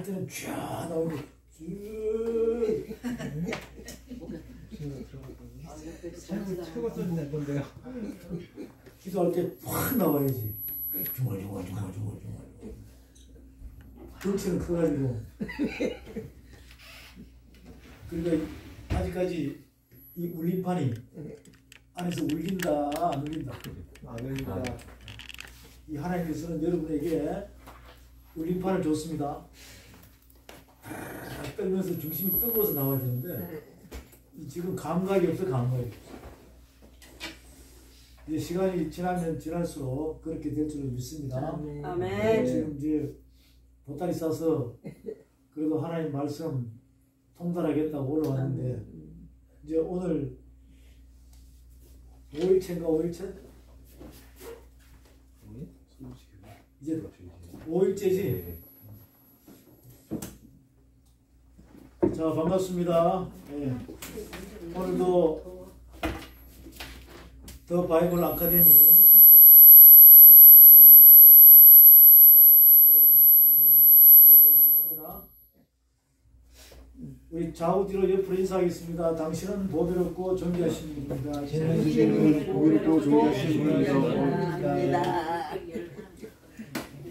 때는 쫙 나오고 최고 써주는 건데요. 기도할 때 확 나와야지. 중얼중얼. 덩치는 커가지고. 그러니까 아직까지 이 울림판이 안에서 울린다 안 울린다? 안 울린다. 이 하나님께서는 여러분에게 울림판을 줬습니다. 떨면서 중심이 뜨거워서 나와야 되는데 지금 감각이 없어. 감각이. 이제 시간이 지나면 지날수록 그렇게 될 줄을 믿습니다. 아멘. 지금 이제 보따리 싸서 그래도 하나님 말씀 통달하겠다고 올라왔는데 이제 오늘 5일째인가 5일째? 이제 5일째지? 자, 반갑습니다. 네. 오늘도 더 바이블 아카데미 말씀전의 현장에 오신 사랑하는 성도 여러분, 사는 여러분, 주님을 환영합니다. 우리 좌우뒤로 옆으로 인사하겠습니다. 당신은 보배롭고 존귀하신 분입니다. 주님은 보배롭고 존귀하신 분입니다.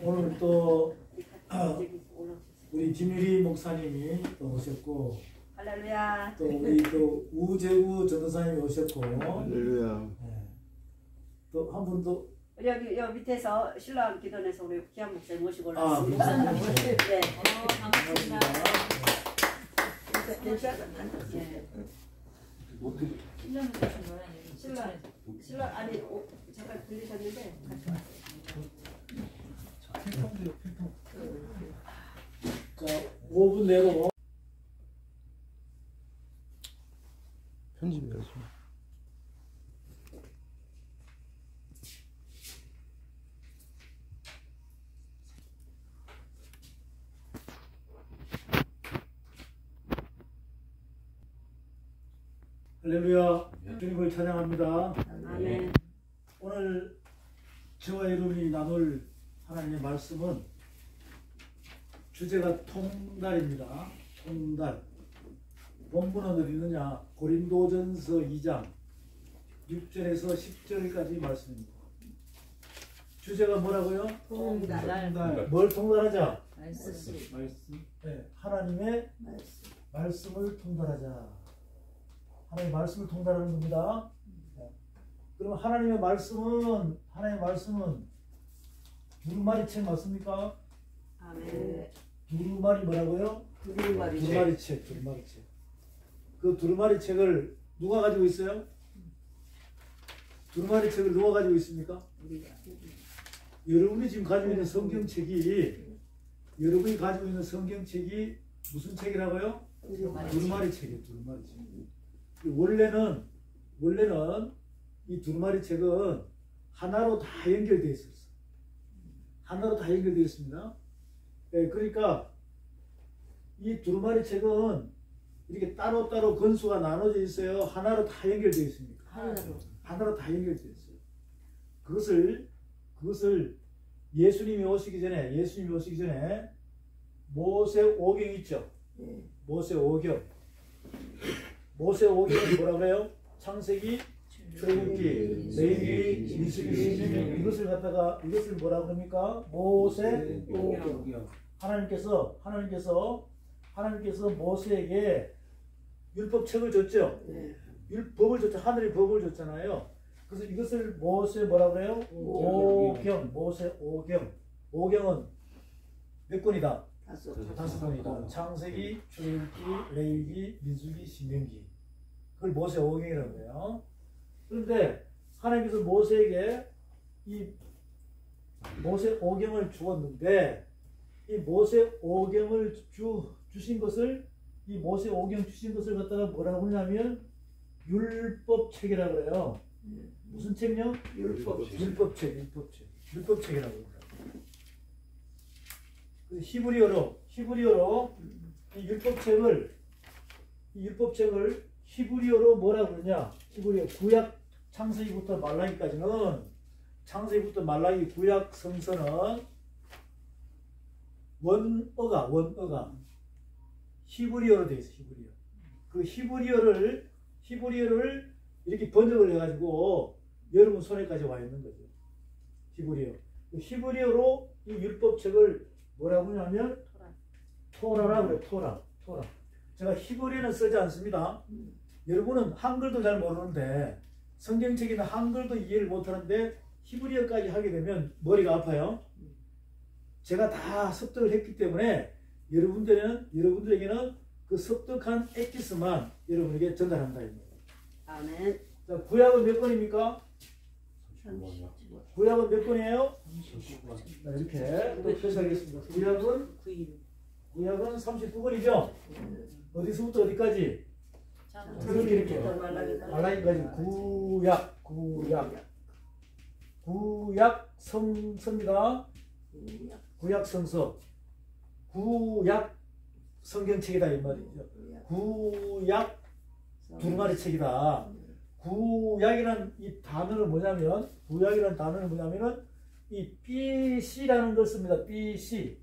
오늘 또 우리 김유리 목사님이 또 오셨고, 할렐루야. 또 우리 또 우재우 전도사님이 오셨고, 할렐루야. 네. 또 한 분도 여기 밑에서 신랑 기도원에서 우리 기한 목사님 모시고 올랐습니다. 목사님. 네. 반갑습니다. 신랑 아니 잠깐 들리셨는데 같이 왔어요. 자, 5분 내로 편집이라서. 할렐루야. 주님을 찬양합니다. 아멘. 오늘 저와 여러분이 나눌 하나님의 말씀은 주제가 통달입니다. 통달. 본문은 어디 있느냐? 고린도전서 2장 6절에서 10절까지 말씀입니다. 주제가 뭐라고요? 통달. 뭘 통달하자? 말씀. 네, 하나님의 말씀을 통달하자. 하나님의 말씀을 통달하는 겁니다. 네. 그러면 하나님의 말씀은 두루마리책 맞습니까? 아멘. 두루마리 뭐라고요? 두루마리책. 두루마리책. 그 두루마리책을 누가 가지고 있어요? 두루마리책을 누가 가지고 있습니까? 여러분이 지금 가지고 있는 성경책이 무슨 책이라고요? 두루마리책이에요. 두루마리책. 원래는 이 두루마리책은 하나로 다 연결되어 있었어요. 하나로 다 연결되어 있습니다. 네, 그러니까 이 두루마리책은 이렇게 따로따로 건수가 나눠져 있어요. 하나로 다 연결되어 있습니까? 하나로 다 연결되어 있어요. 그것을 예수님이 오시기 전에 모세 오경 있죠? 모세 오경은 뭐라고 해요? 창세기, 출애굽기, 레위기, 민수기, 신명기 이것을 뭐라고 합니까? 모세 오경. 하나님께서 모세에게 율법책을 줬죠. 율법을 줬죠. 하늘의 법을 줬잖아요. 그래서 이것을 모세 뭐라고 해요? 오경. 모세 오경. 오경은 몇 권이다? 5권이다. 창세기, 출애굽기, 레위기, 민수기, 신명기. 그걸 모세 오경이라고 해요. 그런데 하나님께서 모세에게 이 모세 오경을 주었는데 이 모세 오경을 주신 것을 갖다가 뭐라고 하냐면 율법책이라고 그래요. 무슨 책요? 율법책이라고 합니다. 히브리어로 이 율법책을 히브리어로 뭐라고 그러냐? 히브리어 구약 창세기부터 말라기 구약 성서는 원어가 히브리어로 되어 있어요. 히브리어. 그 히브리어를 이렇게 번역을 해가지고 여러분 손에까지 와 있는 거죠. 히브리어. 히브리어로 이 율법책을 뭐라고 하냐면 토라라고 그래요. 토라. 제가 히브리어는 쓰지 않습니다. 여러분은 한글도 잘 모르는데 성경책이나 한글도 이해를 못하는데 히브리어까지 하게 되면 머리가 아파요. 제가 다 습득을 했기 때문에 여러분들에게는 그 습득한 엑기스만 여러분에게 전달한다. 아멘. 자, 구약은 몇 권입니까? 구약은 몇 권이에요? 자, 이렇게 또 표시하겠습니다. 구약은 39권이죠? 어디서부터 어디까지? 이렇게 말라기까지 구약 성서입니다. 구약 성서. 구약 성경책이다 이 말이죠. 구약 두루마리 책이다. 구약이라는 이 단어는 뭐냐면 이 BC라는 걸 씁니다. BC의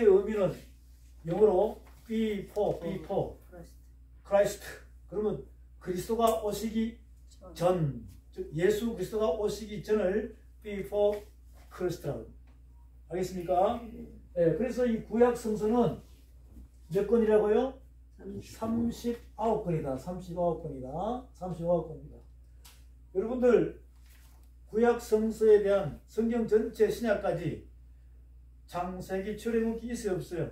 의미는 영어로 before Christ. 그러면 그리스도가 오시기 전, 즉 예수 그리스도가 오시기 전을 before Christ라고 합니다. 알겠습니까? 네, 그래서 이 구약 성서는 몇 권이라고요? 39권이다. 39권이다. 여러분들 구약 성서에 대한 성경 전체 신약까지 창세기 출애굽기 있어요 없어요?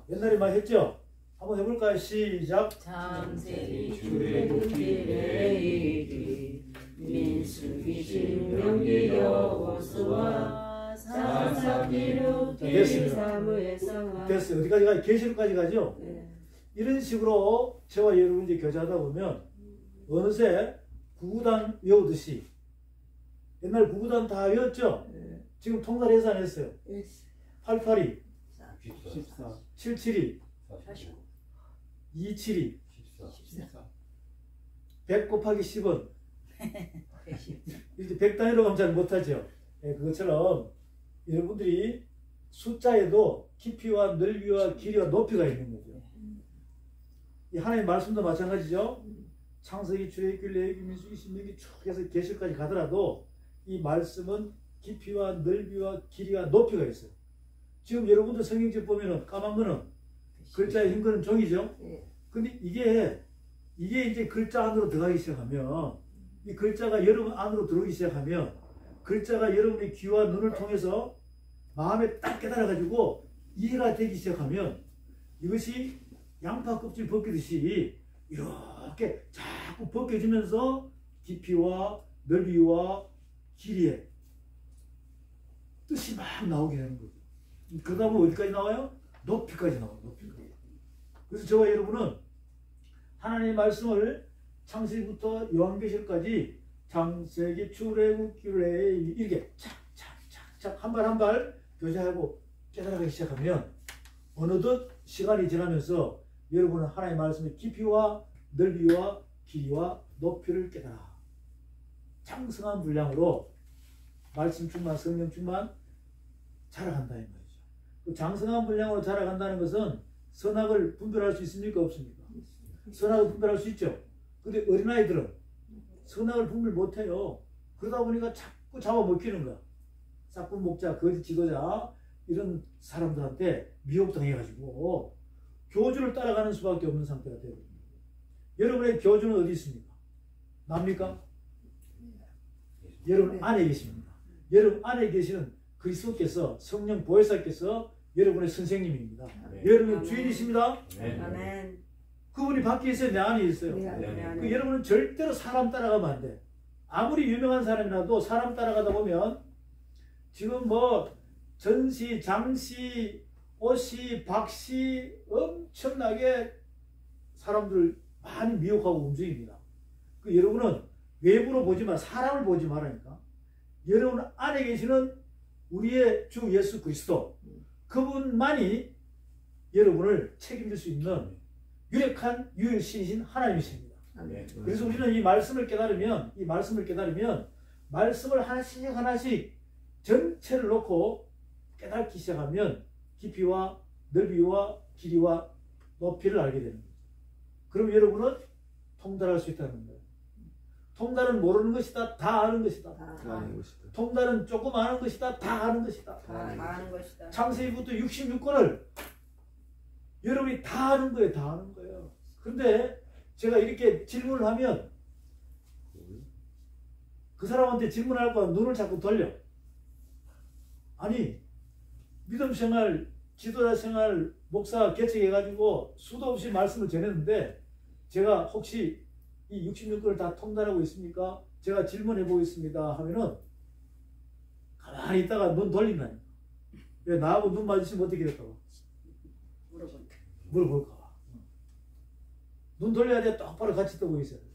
옛날에 많이 했죠? 한번 해볼까요? 시작. 창세기 출애굽기 레위기 민수기 신명기 여호수아 사사기록 사무엘상 됐어요. 어디까지 가요? 계시록까지 가죠? 네. 이런 식으로 저와 여러분이 교제하다 보면 어느새 구구단 외우듯이 옛날 구구단 다 외웠죠? 지금 통달해서 안 했어요. 882 772 272 100 곱하기 10은 이제 100 단위로 가면 잘 못하죠. 그것처럼 여러분들이 숫자에도 깊이와 넓이와 길이와 높이가 있는 거죠. 이 하나님의 말씀도 마찬가지죠. 창세기, 출애굽기, 레위기, 민수기, 신명기 쭉 해서 계시록까지 가더라도 이 말씀은 깊이와 넓이와 길이와 높이가 있어요. 지금 여러분들 성경책 보면은 까만 거는 글자에 흰 거는 종이죠. 근데 이게 이제 글자 안으로 들어가기 시작하면 이 글자가 여러분 안으로 들어오기 시작하면 글자가 여러분의 귀와 눈을 통해서 마음에 딱 깨달아가지고 이해가 되기 시작하면 이것이 양파 껍질 벗기듯이 이렇게 자꾸 벗겨지면서 깊이와 넓이와 길이의 뜻이 막 나오게 되는 거죠. 그러다 보면 어디까지 나와요? 높이까지 나와요. 높이까지. 그래서 저와 여러분은 하나님의 말씀을 창세기부터 요한계시록까지 창세기, 출애굽기, 레위기 이렇게 착착착착 한 발 한 발 교제하고 깨달아가기 시작하면 어느덧 시간이 지나면서 여러분은 하나님의 말씀의 깊이와 넓이와 길이와 높이를 깨달아 장성한 분량으로 말씀 충만, 성령 충만 자라간다 이 말이죠. 그 장성한 분량으로 자라간다는 것은 선악을 분별할 수 있습니까? 없습니까? 선악을 분별할 수 있죠. 근데 어린아이들은 선악을 분별 못해요. 그러다 보니까 자꾸 잡아먹히는 거야. 싹군 목자, 거짓 지도자 이런 사람들한테 미혹당해가지고 교주를 따라가는 수밖에 없는 상태가 되거든요. 여러분의 교주는 어디 있습니까? 납니까? 여러분 안에 계십니다. 여러분 안에 계시는 그리스도께서 성령 보혜사께서 여러분의 선생님입니다. 여러분의 주인이십니다. 아멘. 그분이 밖에 있어요? 내 안에 있어요? 그 여러분은 절대로 사람 따라가면 안 돼. 아무리 유명한 사람이라도 사람 따라가다 보면 지금 뭐 전시, 장시, 옷이, 박시 엄청나게 사람들 많이 미혹하고 움직입니다. 그 여러분은 외부로 보지 마, 사람을 보지 말라니까. 여러분 안에 계시는 우리의 주 예수 그리스도 그분만이 여러분을 책임질 수 있는 유력한 유일신이신 하나님이십니다. 그래서 우리는 이 말씀을 깨달으면 말씀을 하나씩 전체를 놓고 깨닫기 시작하면 깊이와 넓이와 길이와 높이를 알게 되는 거죠. 그럼 여러분은 통달할 수 있다는 거예요. 통달은 모르는 것이다. 다 아는 것이다. 다 아는 것이다. 통달은 조금 아는 것이다. 다 아는 것이다. 다 아는 것이다. 창세기부터 66권을 여러분이 다 아는 거예요. 다 아는 거예요. 근데 제가 이렇게 질문을 하면 그 사람한테 질문할 거야. 눈을 자꾸 돌려. 아니 믿음 생활, 지도자 생활, 목사 개척해가지고 수도 없이 말씀을 전했는데 제가 혹시 이 66권을 다 통달하고 있습니까? 제가 질문해 보겠습니다 하면은 가만히 있다가 눈 돌린다니까. 왜 나하고 눈 마주치면 어떻게 될까 봐. 물어볼까? 물어볼까 봐. 눈 돌려야 돼. 똑바로 같이 뜨고 있어야 돼.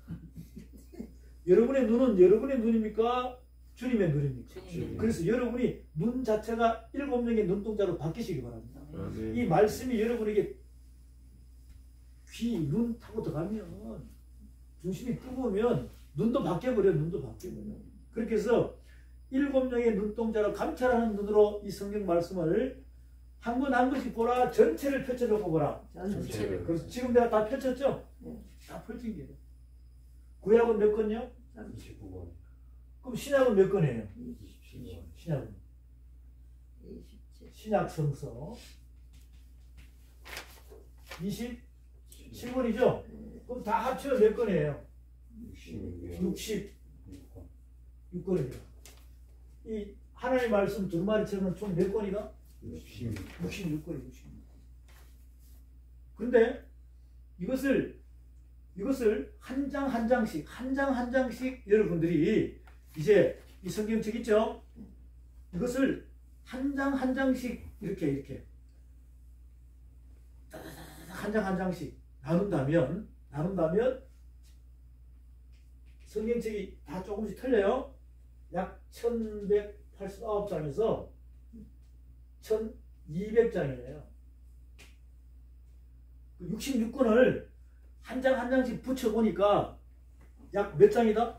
여러분의 눈은 여러분의 눈입니까? 주님의 눈입니까? 주님. 그래서 여러분이 눈 자체가 7명의 눈동자로 바뀌시기 바랍니다. 아멘. 이 말씀이 여러분에게 귀, 눈 타고 들어가면 중심이 뜨거우면 눈도 바뀌어버려. 눈도 바뀌어버려. 그렇게 해서 7명의 눈동자로 감찰하는 눈으로 이 성경 말씀을 한 권 한 권씩 보라. 전체를 펼쳐놓고 보라. 전체를. 그래서 지금 내가 다 펼쳤죠? 네. 다 펼친 게요. 구약은 몇 건요? 29번. 그럼 신약은 몇 건이에요? 27번. 신약은? 27. 신약 성서 27권이죠? 그럼 다 합치면 몇 건이에요? 66권입니다. 이 하나님의 말씀 두루마리처럼 총 몇 권이다? 66권이 66권. 그런데 이것을 한 장 한 장씩 여러분들이 이제 이 성경책 있죠? 이것을 한 장 한 장씩 이렇게 한 장 한 장씩 나눈다면 성경책이 다 조금씩 틀려요. 약 1189장에서 1200장이에요. 66권을 한 장 한 장씩 붙여보니까 약 몇 장이다?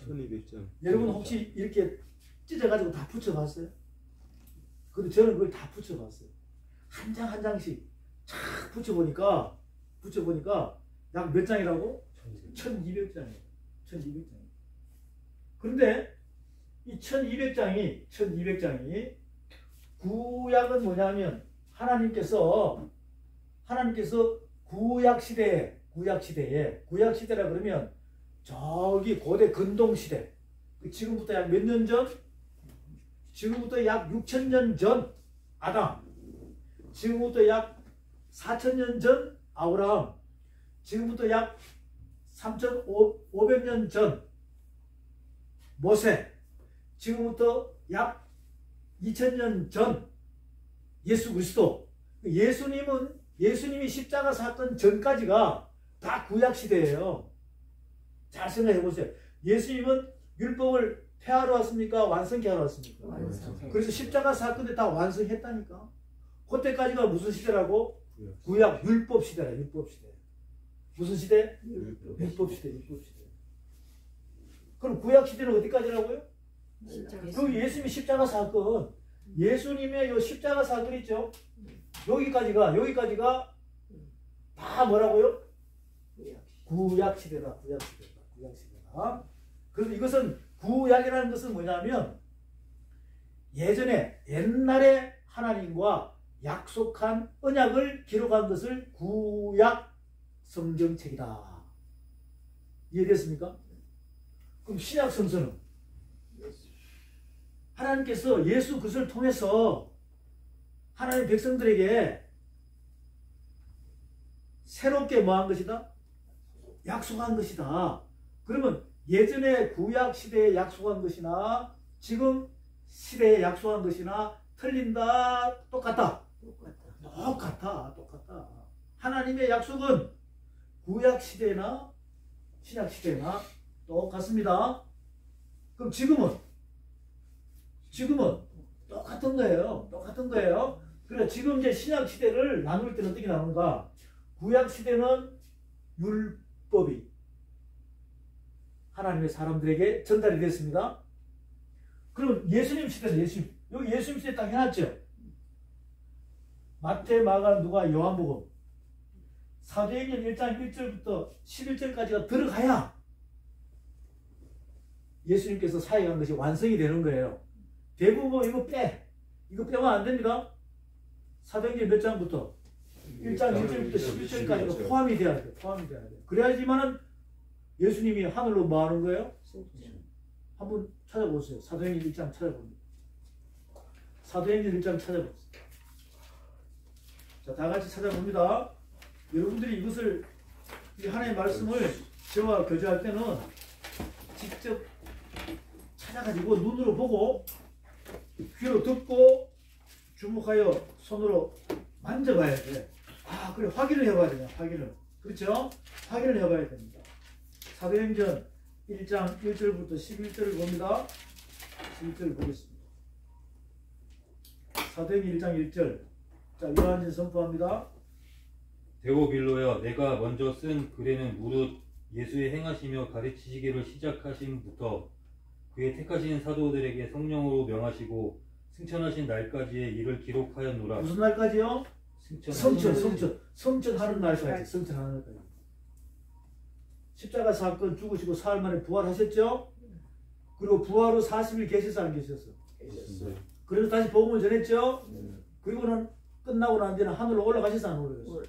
1200장. 여러분 혹시 이렇게 찢어가지고 다 붙여봤어요? 근데 저는 그걸 다 붙여봤어요. 한 장 한 장씩 착 붙여보니까 약 몇 장이라고? 1200장이에요. 1200장. 그런데 이 1200장이 구약은 뭐냐면 하나님께서 구약시대라 그러면 저기 고대 근동시대, 지금부터 약 몇 년 전? 지금부터 약 6000년 전 아담, 지금부터 약 4000년 전 아브라함, 지금부터 약 3500년 전 모세, 지금부터 약 2000년 전 예수 그리스도. 예수님이 십자가 사건 전까지가 다 구약시대예요. 잘 생각해 보세요. 예수님은 율법을 폐하러 왔습니까? 완성케 하러 왔습니까? 완성. 그래서 십자가 사건에 다 완성했다니까. 그때까지가 무슨 시대라고? 구약 율법 시대라. 율법 시대. 무슨 시대? 율법 시대. 그럼 구약 시대는 어디까지라고요? 그 예수님의 십자가 사건, 예수님의 요 십자가 사건 있죠? 여기까지가 다 뭐라고요? 구약 시대다. 그래서 이것은 구약이라는 것은 뭐냐면 옛날에 하나님과 약속한 언약을 기록한 것을 구약 성경책이다. 이해됐습니까? 그럼 신약 성서는 하나님께서 예수 그리스도를 통해서 하나님 백성들에게 새롭게 뭐한 것이다? 약속한 것이다. 그러면 예전에 구약 시대에 약속한 것이나 지금 시대에 약속한 것이나 틀린다? 똑같다. 하나님의 약속은 구약 시대나 신약 시대나 똑같습니다. 그럼 지금은 똑같은 거예요. 그래 지금 이제 신약 시대를 나눌 때는 어떻게 나누는가? 구약 시대는 율법이 하나님의 사람들에게 전달이 됐습니다. 그럼 예수님 시대는 여기 예수님 시대 딱 해놨죠. 마태, 마가, 누가, 요한복음 사도행전 1장 1절부터 11절까지가 들어가야 예수님께서 사역한 것이 완성이 되는 거예요. 대부분 이거 빼면 안 됩니다. 사도행전 몇 장부터 1장 1절부터 11절까지가 포함이 돼야 돼요. 그래야지만은 예수님이 하늘로 뭐 하는 거예요? 한번 찾아보세요. 사도행전 1장 찾아봅니다. 사도행전 1장 찾아보세요. 자, 다 같이 찾아봅니다. 여러분들이 이것을 이 하나님의 말씀을 저와 교제할 때는 직접 찾아가지고 눈으로 보고 귀로 듣고 주목하여 손으로 만져봐야 돼. 아, 그래, 확인을 해봐야 돼요. 확인을. 그렇죠? 확인을 해봐야 됩니다. 사도행전 1장 1절부터 11절을 봅니다. 11절을 보겠습니다. 사도행전 1장 1절. 자, 요한진 선포합니다. 데오빌로여, 내가 먼저 쓴 글에는 무릇 예수의 행하시며 가르치시기를 시작하심부터 그의 택하신 사도들에게 성령으로 명하시고 승천하신 날까지의 일을 기록하였노라. 무슨 날까지요? 승천하신 성천하는 날까지. 성천하는 날까지. 십자가 사건 죽으시고 사흘 만에 부활하셨죠? 그리고 부활 후 40일 계셨어, 안 계셨어? 그래서 다시 복음을 전했죠? 그리고는 끝나고 난 뒤에는 하늘로 올라가셨어, 안 올라가셨어?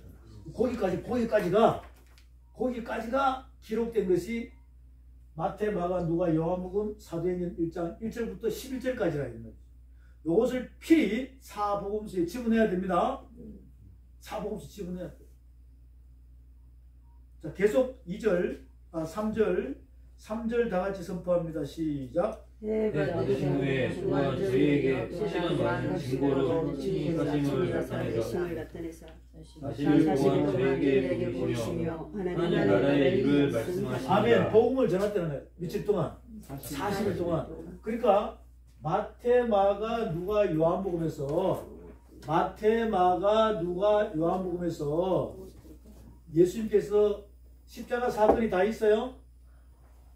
거기까지가 기록된 것이 마태, 마가, 누가, 요한복음, 사도행전 1장 1절부터 11절까지라 있는 거죠. 이것을 필히 사복음서에 집어내야 됩니다. 사복음서 집어내야 돼요. 자, 계속 3절 다 같이 선포합니다. 시작. 받으신 후에 또한 저희에게 사실은 많은 증거로 친히 하심을 나타내사 40일 동안 저희에게 보이시며 하나님 나라의 일을 말씀하십니다. 아멘. 복음을 전했다는 거예요. 며칠 동안? 40일 동안. 그러니까 마태, 마가, 누가, 요한복음에서 예수님께서 십자가 사건이 다 있어요.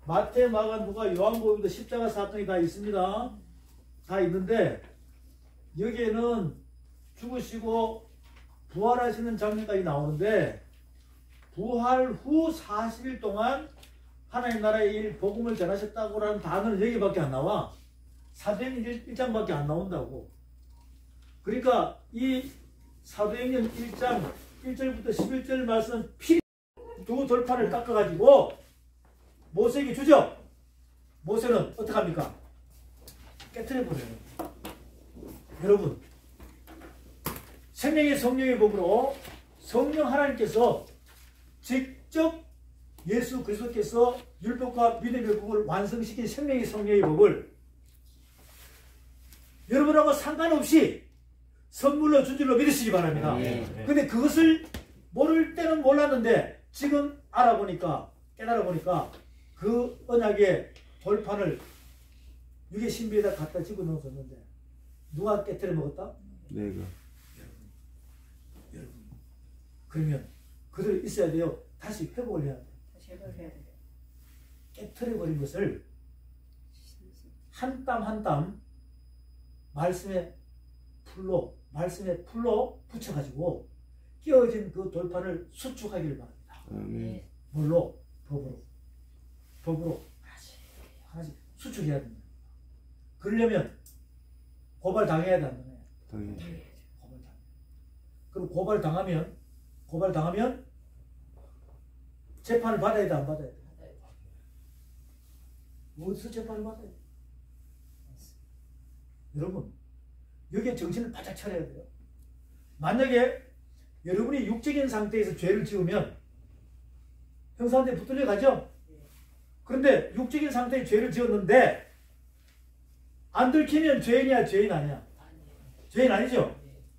마태, 마가, 누가, 요한복음도 십자가 사건이 다 있습니다. 다 있는데 여기에는 죽으시고 부활하시는 장면까지 나오는데 부활 후 40일 동안 하나님 나라의 일 복음을 전하셨다고 하는 단어는 여기밖에 안 나와. 사도행전 1장밖에 안 나온다고. 그러니까 이 사도행전 1장 1절부터 11절 말씀은 필히 두 돌판을 깎아가지고 모세에게 주죠. 모세는 어떻게 합니까? 깨트려버려요. 여러분, 생명의 성령의 법으로 성령 하나님께서 직접 예수 그리스도께서 율법과 믿음의 법을 완성시킨 생명의 성령의 법을 여러분하고 상관없이 선물로 준 줄로 믿으시기 바랍니다. 근데 그것을 모를 때는 몰랐는데 지금 알아보니까 깨달아보니까 그 언약의 돌판을 육의 신비에다 갖다 집어넣었는데 누가 깨트려 먹었다? 내가. 여러분, 그러면 그대로 있어야 돼요. 다시 회복을 해야 돼요. 깨트려버린 것을 한 땀 한 땀 말씀의 풀로 붙여가지고 끼어진 그 돌판을 수축하기를 바랍니다. 아멘. 뭘로? 법으로 하나씩 수축해야 됩니다. 그러려면 고발 당해야 되는 거예요. 그럼 고발 당하면 재판을 받아야 돼, 안 받아야 돼? 어디서 재판을 받아야 돼? 여러분, 여기에 정신을 바짝 차려야 돼요. 만약에 여러분이 육적인 상태에서 죄를 지으면 형사한테 붙들려 가죠? 그런데 육적인 상태에 죄를 지었는데 안 들키면 죄인이야, 죄인 아니야? 죄인 아니죠?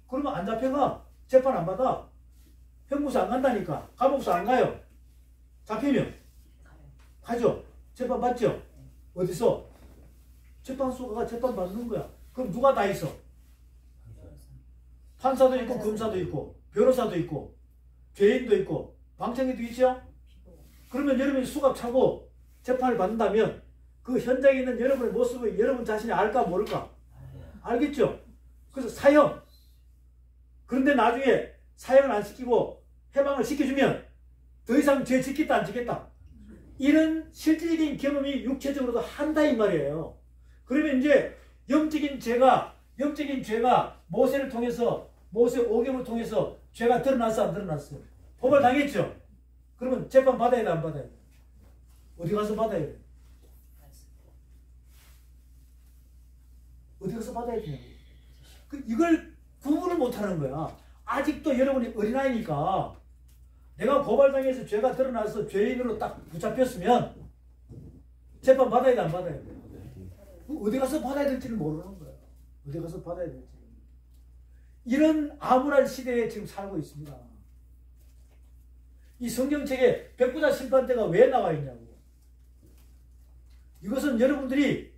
그러면 안 잡혀가. 재판 안 받아. 형무소 안 간다니까. 감옥소 안 가요. 잡히면 가죠. 재판 받죠. 어디서? 재판소가 재판 받는 거야. 그럼 누가 다 있어? 판사도 있고 검사도 있고 변호사도 있고 죄인도 있고 방청객도 있죠? 그러면 여러분이 수갑 차고 재판을 받는다면 그 현장에 있는 여러분의 모습을 여러분 자신이 알까 모를까? 알겠죠? 그래서 사형 그런데 나중에 사형을 안 시키고 해방을 시켜주면 더 이상 죄 짓겠다 안 짓겠다. 이런 실질적인 경험이 육체적으로도 한다 이 말이에요. 그러면 이제 영적인 죄가 모세를 통해서 모세 오경을 통해서 죄가 드러났어 안 드러났어요? 고발 당했죠? 그러면 재판 받아야 돼 안 받아야 돼? 어디 가서 받아야 돼? 어디 가서 받아야 되냐고. 이걸 구분을 못하는 거야. 아직도 여러분이 어린아이니까 내가 고발당해서 죄가 드러나서 죄인으로 딱 붙잡혔으면 재판 받아야 돼 안 받아야 돼? 어디 가서 받아야 될지를 모르는 거야. 어디 가서 받아야 될지. 이런 암울한 시대에 지금 살고 있습니다. 이 성경책에 백부자 심판대가 왜 나와 있냐고. 이것은 여러분들이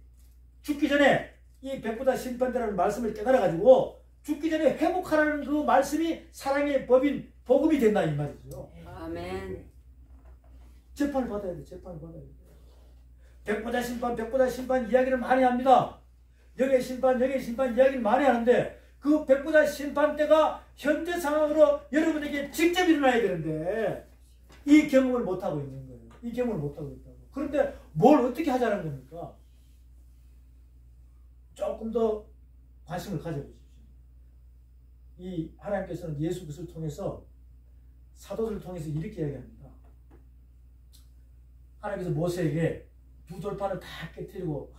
죽기 전에 이 백부자 심판대라는 말씀을 깨달아가지고 죽기 전에 회복하라는 그 말씀이 사랑의 법인 복음이 된다 이 말이죠. 아멘. 재판을 받아야 돼. 재판을 받아야 돼. 백부자 심판 이야기를 많이 합니다. 영의 심판 이야기를 많이 하는데 그 백부자 심판 때가 현재 상황으로 여러분에게 직접 일어나야 되는데 이 경험을 못하고 있는 거예요. 이 경험을 못하고 있다고. 그런데 뭘 어떻게 하자는 겁니까? 조금 더 관심을 가져보십시오. 이 하나님께서는 예수 그리스도를 통해서 사도들을 통해서 이렇게 이야기합니다. 하나님께서 모세에게 두 돌판을 다 깨뜨리고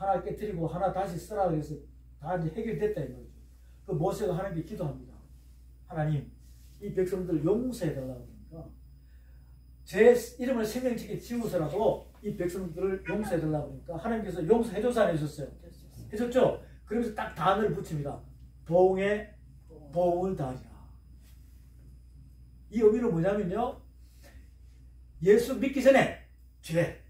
하나 다시 쓰라 그래서 다 이제 해결됐다 이 말이죠. 그 모세가 하나님께 기도합니다. 하나님, 이 백성들을 용서해 달라고 하니까 제 이름을 생명책에 지우서라도 이 백성들을 용서해 달라고 하니까 하나님께서 용서해 줘서 안 해줬어요? 해줬죠? 그러면서 딱 단어를 붙입니다. 보응에 보응을 다하리라. 이 의미는 뭐냐면요. 예수 믿기 전에 죄,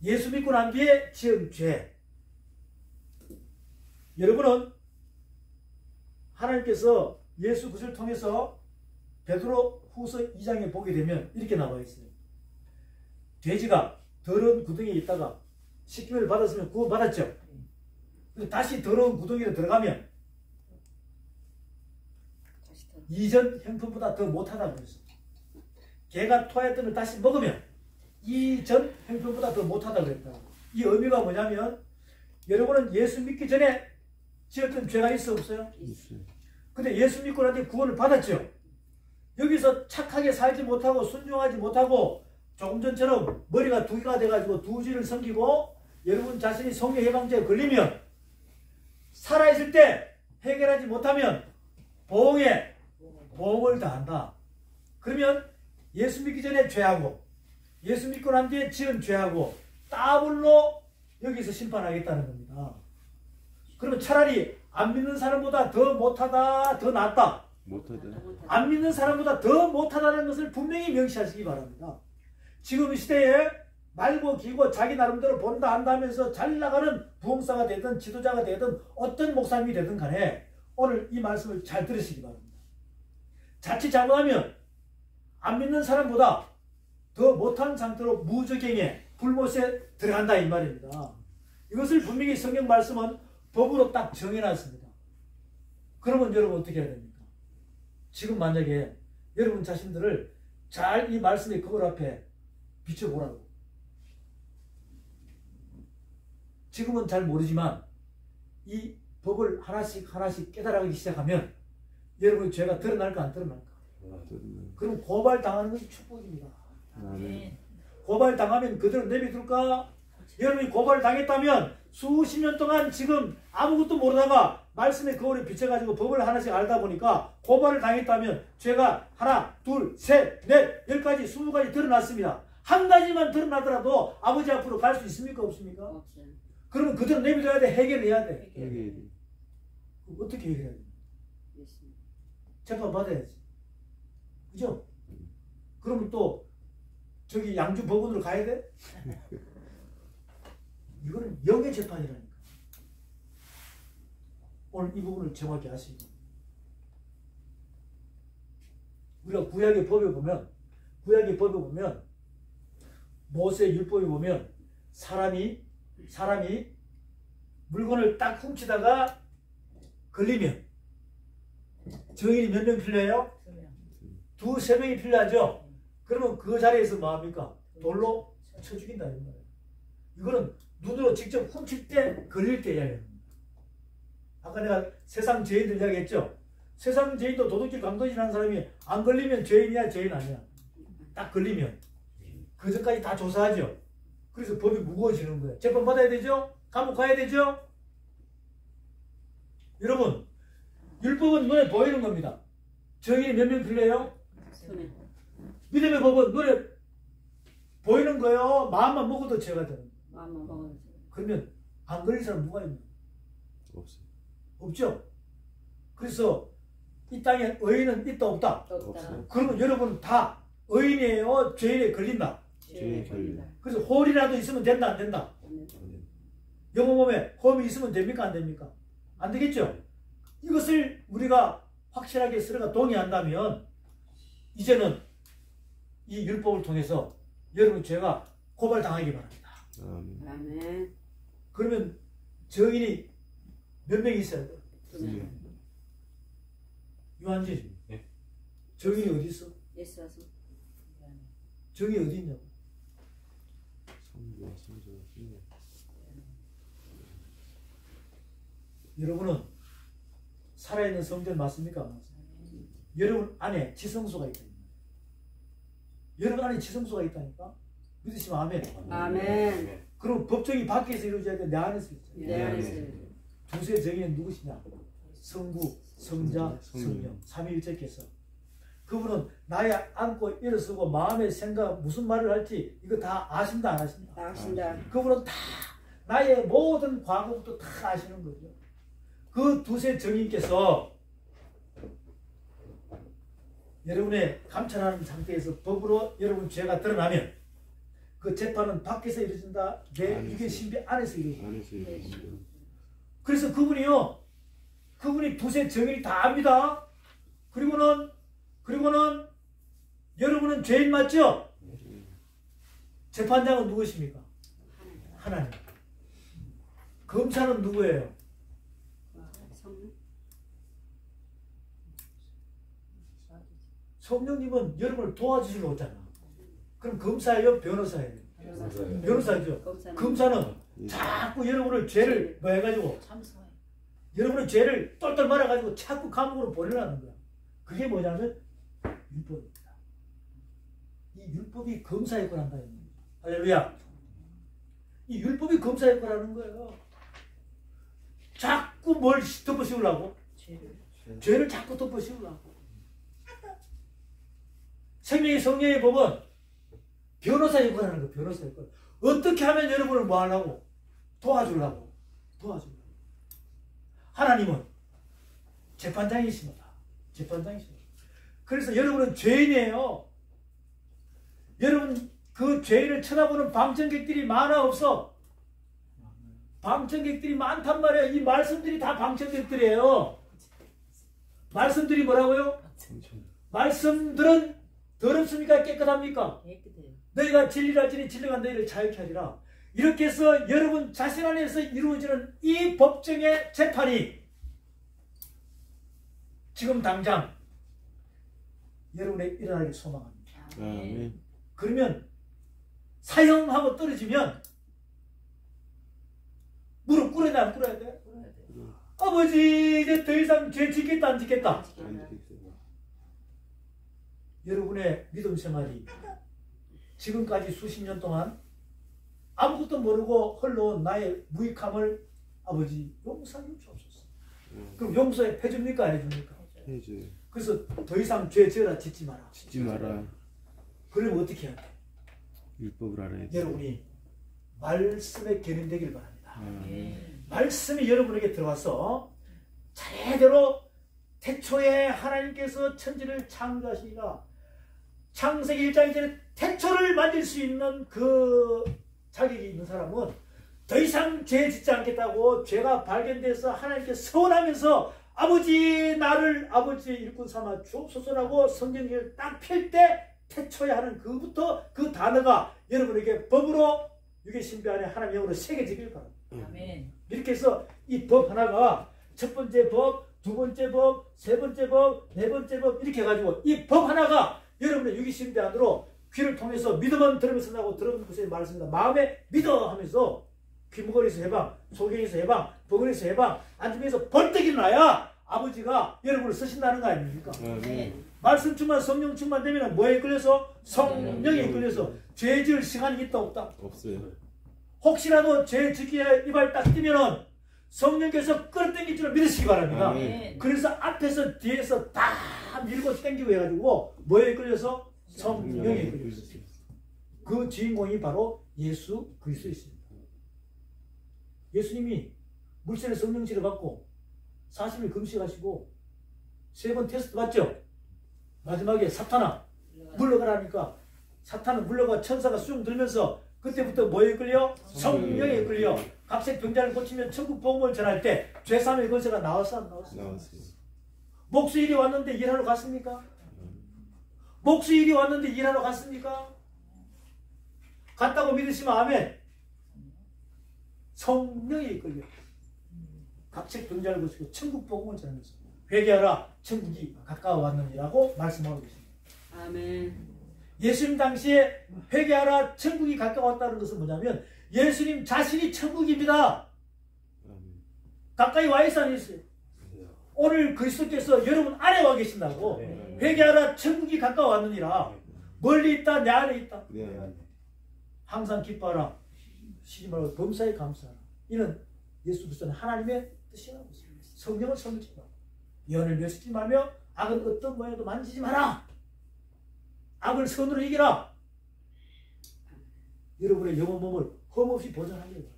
예수 믿고 난 뒤에 지은 죄. 여러분은 하나님께서 예수 그리스도를 통해서 베드로 후서 2장에 보게 되면 이렇게 나와 있어요. 돼지가 더러운 구덩이에 있다가 씻김을 받았으면 구원받았죠. 다시 더러운 구덩이로 들어가면 이전 형편보다 더 못하다고 그랬어요. 개가 토했던 걸 다시 먹으면 이전 형편보다 더 못하다고 그랬다. 이 의미가 뭐냐면 여러분은 예수 믿기 전에 지었던 죄가 있어 없어요? 있어요. 근데 예수 믿고 난 뒤에 구원을 받았죠. 여기서 착하게 살지 못하고 순종하지 못하고 조금 전처럼 머리가 두 개가 돼가지고 두 죄를 섬기고 여러분 자신이 성령 해방죄에 걸리면 살아있을 때 해결하지 못하면 보응에 보응을 다한다. 그러면 예수 믿기 전에 죄하고 예수 믿고 난 뒤에 지은 죄하고 더블로 여기서 심판하겠다는 겁니다. 그러면 차라리 안 믿는 사람보다 더 못하다, 더 낫다. 못하다. 안 믿는 사람보다 더 못하다는 것을 분명히 명시하시기 바랍니다. 지금 이 시대에 말고 기고 자기 나름대로 본다 한다 하면서 잘 나가는 부흥사가 되든 지도자가 되든 어떤 목사님이 되든 간에 오늘 이 말씀을 잘 들으시기 바랍니다. 자칫 잘못하면 안 믿는 사람보다 더 못한 상태로 무저갱에 불못에 들어간다 이 말입니다. 이것을 분명히 성경 말씀은 법으로 딱 정해놨습니다. 그러면 여러분 어떻게 해야 됩니까? 지금 만약에 여러분 자신들을 잘 이 말씀의 거울 앞에 비춰보라고. 지금은 잘 모르지만 이 법을 하나씩 깨달아가기 시작하면 여러분의 죄가 드러날까 안 드러날까? 그럼 고발당하는 것이 축복입니다. 아멘. 고발당하면 그대로 내비둘까? 여러분이 고발당했다면 수십 년 동안 지금 아무것도 모르다가 말씀의 거울에 비춰가지고 법을 하나씩 알다 보니까 고발을 당했다면 죄가 하나, 둘, 셋, 넷, 10가지, 20가지 드러났습니다. 한 가지만 드러나더라도 아버지 앞으로 갈 수 있습니까? 없습니까? 없어요. 그러면 그대로 내비둬야 돼? 해결해야 돼? 해결이. 어떻게 해결해야 돼? 예수님. 재판 받아야지. 그죠? 그러면 또 저기 양주 법원으로 가야 돼? 이거는 영의 재판이라니까. 오늘 이 부분을 정확히 아시고 우리가 구약의 법에 보면 모세 율법에 보면 사람이 물건을 딱 훔치다가 걸리면 증인이 몇 명 필요해요? 두세 명이 필요하죠? 그러면 그 자리에서 뭐합니까? 돌로 쳐 죽인다. 이런 거예요. 이거는 눈으로 직접 훔칠 때, 걸릴 때 이야기합니다. 아까 내가 세상 죄인들 이야기했죠? 세상 죄인도 도둑질 강도질 하는 사람이 안 걸리면 죄인이야, 죄인 아니야? 딱 걸리면. 그 전까지 다 조사하죠? 그래서 법이 무거워지는 거예요. 재판 받아야 되죠? 감옥 가야 되죠? 여러분, 율법은 눈에 보이는 겁니다. 증인이 몇 명 필요해요? 믿음의 법은 눈에 보이는 거예요. 마음만 먹어도 죄가 되는 거예요. 마음만 먹어도 그러면 안 걸릴 사람 누가 있나요? 없어요. 없죠? 그래서 이 땅에 의인은 있다 없다? 없다. 그러면 여러분 다 의인이에요? 죄인에 걸린다? 죄에 걸린다. 그래서 홀이라도 있으면 된다 안 된다? 영어 몸에 홈이 있으면 됩니까 안 됩니까? 안 되겠죠? 이것을 우리가 확실하게 서로가 동의한다면 이제는 이 율법을 통해서 여러분 죄가 고발당하기 바랍니다. 아멘. 아멘. 그러면 증인이 몇 명이 있어야 돼요? 유한진, 네. 증인이 어디 있어? 예수 와서 증인이 어디 있냐고? 성부와 성자와 성령. 여러분은 살아있는 성전 맞습니까? 안 맞습니까? 여러분 안에 지성소가 있다. 여러분 안에 지성소가 있다니까? 믿으시면 아멘. 아멘. 그럼 법정이 밖에서 이루어져야 돼? 내 안에서 이루어져야 돼? 내 안에서 두세 정의는 누구시냐? 성부, 성자, 성령. 삼위일체께서. 그분은 나의 안고 일어서고 마음의 생각 무슨 말을 할지 이거 다 아신다 안 아신다? 아신다. 그분은 다 나의 모든 과거부터 다 아시는 거죠. 그 두세 정인께서 여러분의 감찰하는 상태에서 법으로 여러분 죄가 드러나면 그 재판은 밖에서 이루어진다. 이게 신비 안에서 이루어진다. 안에서 이루어진다. 그래서 그분이 두세 정인이 다 압니다. 그리고는 여러분은 죄인 맞죠? 재판장은 누구십니까? 하나님. 검사는 누구예요? 성령님은 여러분을 도와주시러 오잖아. 그럼 검사예요? 변호사예요? 변호사죠. 검사는 자꾸 여러분을 죄를 뭐 해가지고 여러분의 죄를 똘똘 말아가지고 자꾸 감옥으로 보내라는 거야. 그게 뭐냐면 율법입니다. 이 율법이 검사 역할을 한다는 거예요. 할렐루야. 이 율법이 검사 역할을 하는 거예요. 자꾸 뭘 덮어씌우려고? 죄를 자꾸 덮어씌우려고. 생명의 성령의 법은 변호사 역할을 하는 거예요. 변호사 역할. 어떻게 하면 여러분을 뭐 하려고? 도와주려고. 하나님은 재판장이십니다. 재판장이십니다. 그래서 여러분은 죄인이에요. 여러분 그 죄인을 쳐다보는 방청객들이 많아 없어? 방청객들이 많단 말이에요. 이 말씀들이 다 방청객들이에요. 말씀들이 뭐라고요? 말씀들은 더럽습니까? 깨끗합니까? 너희가 진리를 알지니 진리가 너희를 자유케 하리라. 이렇게 해서 여러분 자신 안에서 이루어지는 이 법정의 재판이 지금 당장 여러분에 일어나길 소망합니다. 아멘. 그러면 사형하고 떨어지면 무릎 꿇어야 안 꿇어야 돼? 아버지 이제 더 이상 죄 짓겠다 안 짓겠다? 안 되겠어요. 여러분의 믿음 생활이 지금까지 수십 년 동안 아무것도 모르고 흘러온 나의 무익함을 아버지 용서해 주옵소서. 그럼 용서해 줍니까 안 해줍니까? 해줘요. 그래서 더 이상 죄 지어라 짓지 마라. 짓지 마라. 그러면 어떻게 해야 돼? 율법을 알아야 돼. 여러분이 말씀에 견인되길 바랍니다. 아멘. 말씀이 여러분에게 들어와서 제대로 태초에 하나님께서 천지를 창조하시니까 창세기 1장 이전에 태초를 만질 수 있는 그 자격이 있는 사람은 더 이상 죄 짓지 않겠다고 죄가 발견돼서 하나님께 서원하면서 아버지 나를 아버지의 일꾼 삼아 주옵소서라고 성경을 딱 펼 때 태초에 하는 그부터 그 단어가 여러분에게 법으로 유괴 신비 안에 하나님의 영으로 새겨지길 바랍니다. 아멘. 이렇게 해서 이 법 하나가 첫 번째 법 두 번째 법, 세 번째 법, 네 번째 법 이렇게 해가지고 이 법 하나가 여러분의 유기심대 안으로 귀를 통해서 믿음은 들으면서 나고 들은 것에 말씀입니다. 마음에 믿어 하면서 귀머거리에서 해방, 소경에서 해방, 버거리에서 해방, 앉으면서 벌떡 일어나야 아버지가 여러분을 쓰신다는 거 아닙니까? 말씀 충만, 성령 충만 되면 뭐에 이끌려서? 성령에 이끌려서 죄 지을 시간이 있다 없다? 없어요. 혹시라도 죄 지기에 이발 딱 뛰면은 성령께서 끌어당길 줄을 믿으시기 바랍니다. 아멘. 그래서 앞에서 뒤에서 다 밀고 당기고 해가지고 뭐에 이끌려서? 성령에 이끌려서 그 주인공이 바로 예수 그리스도이십니다. 예수님이 물살에 성령질을 받고 40일 금식하시고 3번 테스트 받죠. 마지막에 사탄아 물러가라니까 사탄은 물러가 천사가 수용 들면서 그때부터 뭐에 끌려? 성령에 끌려. 각색 병자를 고치면 천국 복음을 전할 때 죄사함의 권세가 나왔어 안 나왔어? 나왔어요. 목수일이 왔는데 일하러 갔습니까? 목수일이 왔는데 일하러 갔습니까? 갔다고 믿으시면 아멘. 성령에 이끌려. 각색 병자를 고치고 천국 복음을 전하면서 회개하라 천국이 가까워 왔느니라고 말씀하고 계십니다. 아멘. 예수님 당시에 회개하라 천국이 가까웠다는 것은 뭐냐면 예수님 자신이 천국입니다. 가까이 와 있어 안 있어요? 오늘 그리스도께서 여러분 안에 와 계신다고. 회개하라 천국이 가까워 왔느니라. 멀리 있다 내 안에 있다. 항상 기뻐하라. 쉬지 말고 범사에 감사하라. 이는 예수 그리스도는 하나님의 뜻이라고 있습니다. 성령을 섬기지 마라. 예언을 멸시지 말며 악은 어떤 모양도 만지지 마라. 악을 선으로 이기라. 여러분의 영혼 몸을 험없이 보존하기 바랍니다.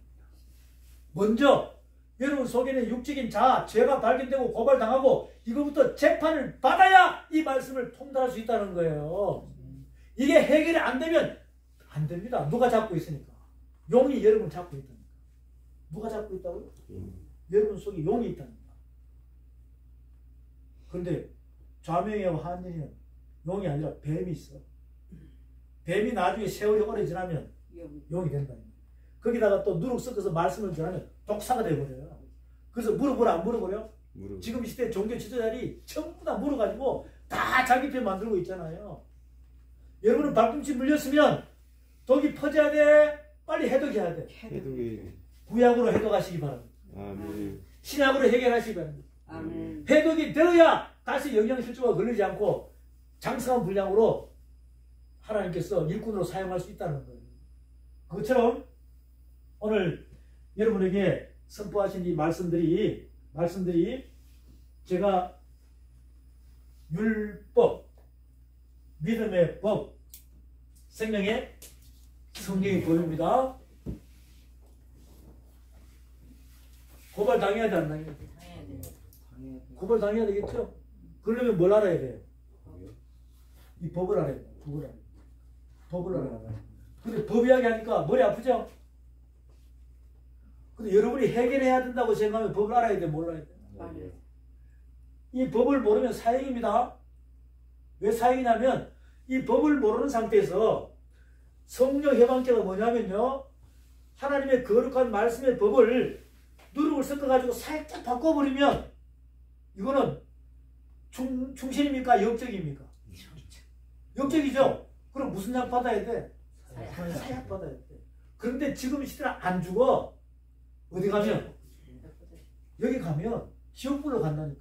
먼저 여러분 속에는 육적인 자아, 죄가 발견되고 고발당하고 이거부터 재판을 받아야 이 말씀을 통달할 수 있다는 거예요. 이게 해결이 안 되면 안 됩니다. 누가 잡고 있으니까. 용이 여러분 잡고 있다니까. 누가 잡고 있다고요? 여러분 속에 용이 있다니까. 그런데 좌명이와 한전이는 용이 아니라 뱀이 있어. 뱀이 나중에 세월이 오래 지나면 용이 된다니까. 거기다가 또 누룩 섞어서 말씀을 전하면 독사가 되어버려요. 그래서 물어보라 안 물어보려? 지금 시대 종교 지도자들이 전부 다 물어가지고 다 자기 편 만들고 있잖아요. 여러분은 발꿈치 물렸으면 독이 퍼져야 돼. 빨리 해독해야 돼. 해독이. 구약으로 해독하시기 바랍니다. 아멘. 신약으로 해결하시기 바랍니다. 아멘. 해독이 되어야 다시 영양실조가 걸리지 않고 장성한 분량으로 하나님께서 일꾼으로 사용할 수 있다는 거예요. 그것처럼 오늘 여러분에게 선포하신 이 말씀들이 제가 율법, 믿음의 법, 생명의 성령의 법입니다. 고발 당해야 돼, 안 당해야 돼? 고발 당해야 되겠죠? 그러려면 뭘 알아야 돼요? 이 법을 알아야 돼요. 법을 알아야 돼요. 근데 법 이야기 하니까 머리 아프죠? 근데 여러분이 해결해야 된다고 생각하면 법을 알아야 돼, 몰라야 돼? 이 법을 모르면 사형입니다. 왜 사형이냐면 이 법을 모르는 상태에서 성령 해방죄가 뭐냐면요, 하나님의 거룩한 말씀의 법을 누룩을 섞어가지고 살짝 바꿔버리면 이거는 충신입니까? 역적입니까? 역적이죠? 그럼 무슨 약 받아야 돼? 사약 받아야 돼. 그런데 지금 시대는 안 죽어. 어디 가면? 여기 가면 지옥불로 간다니까.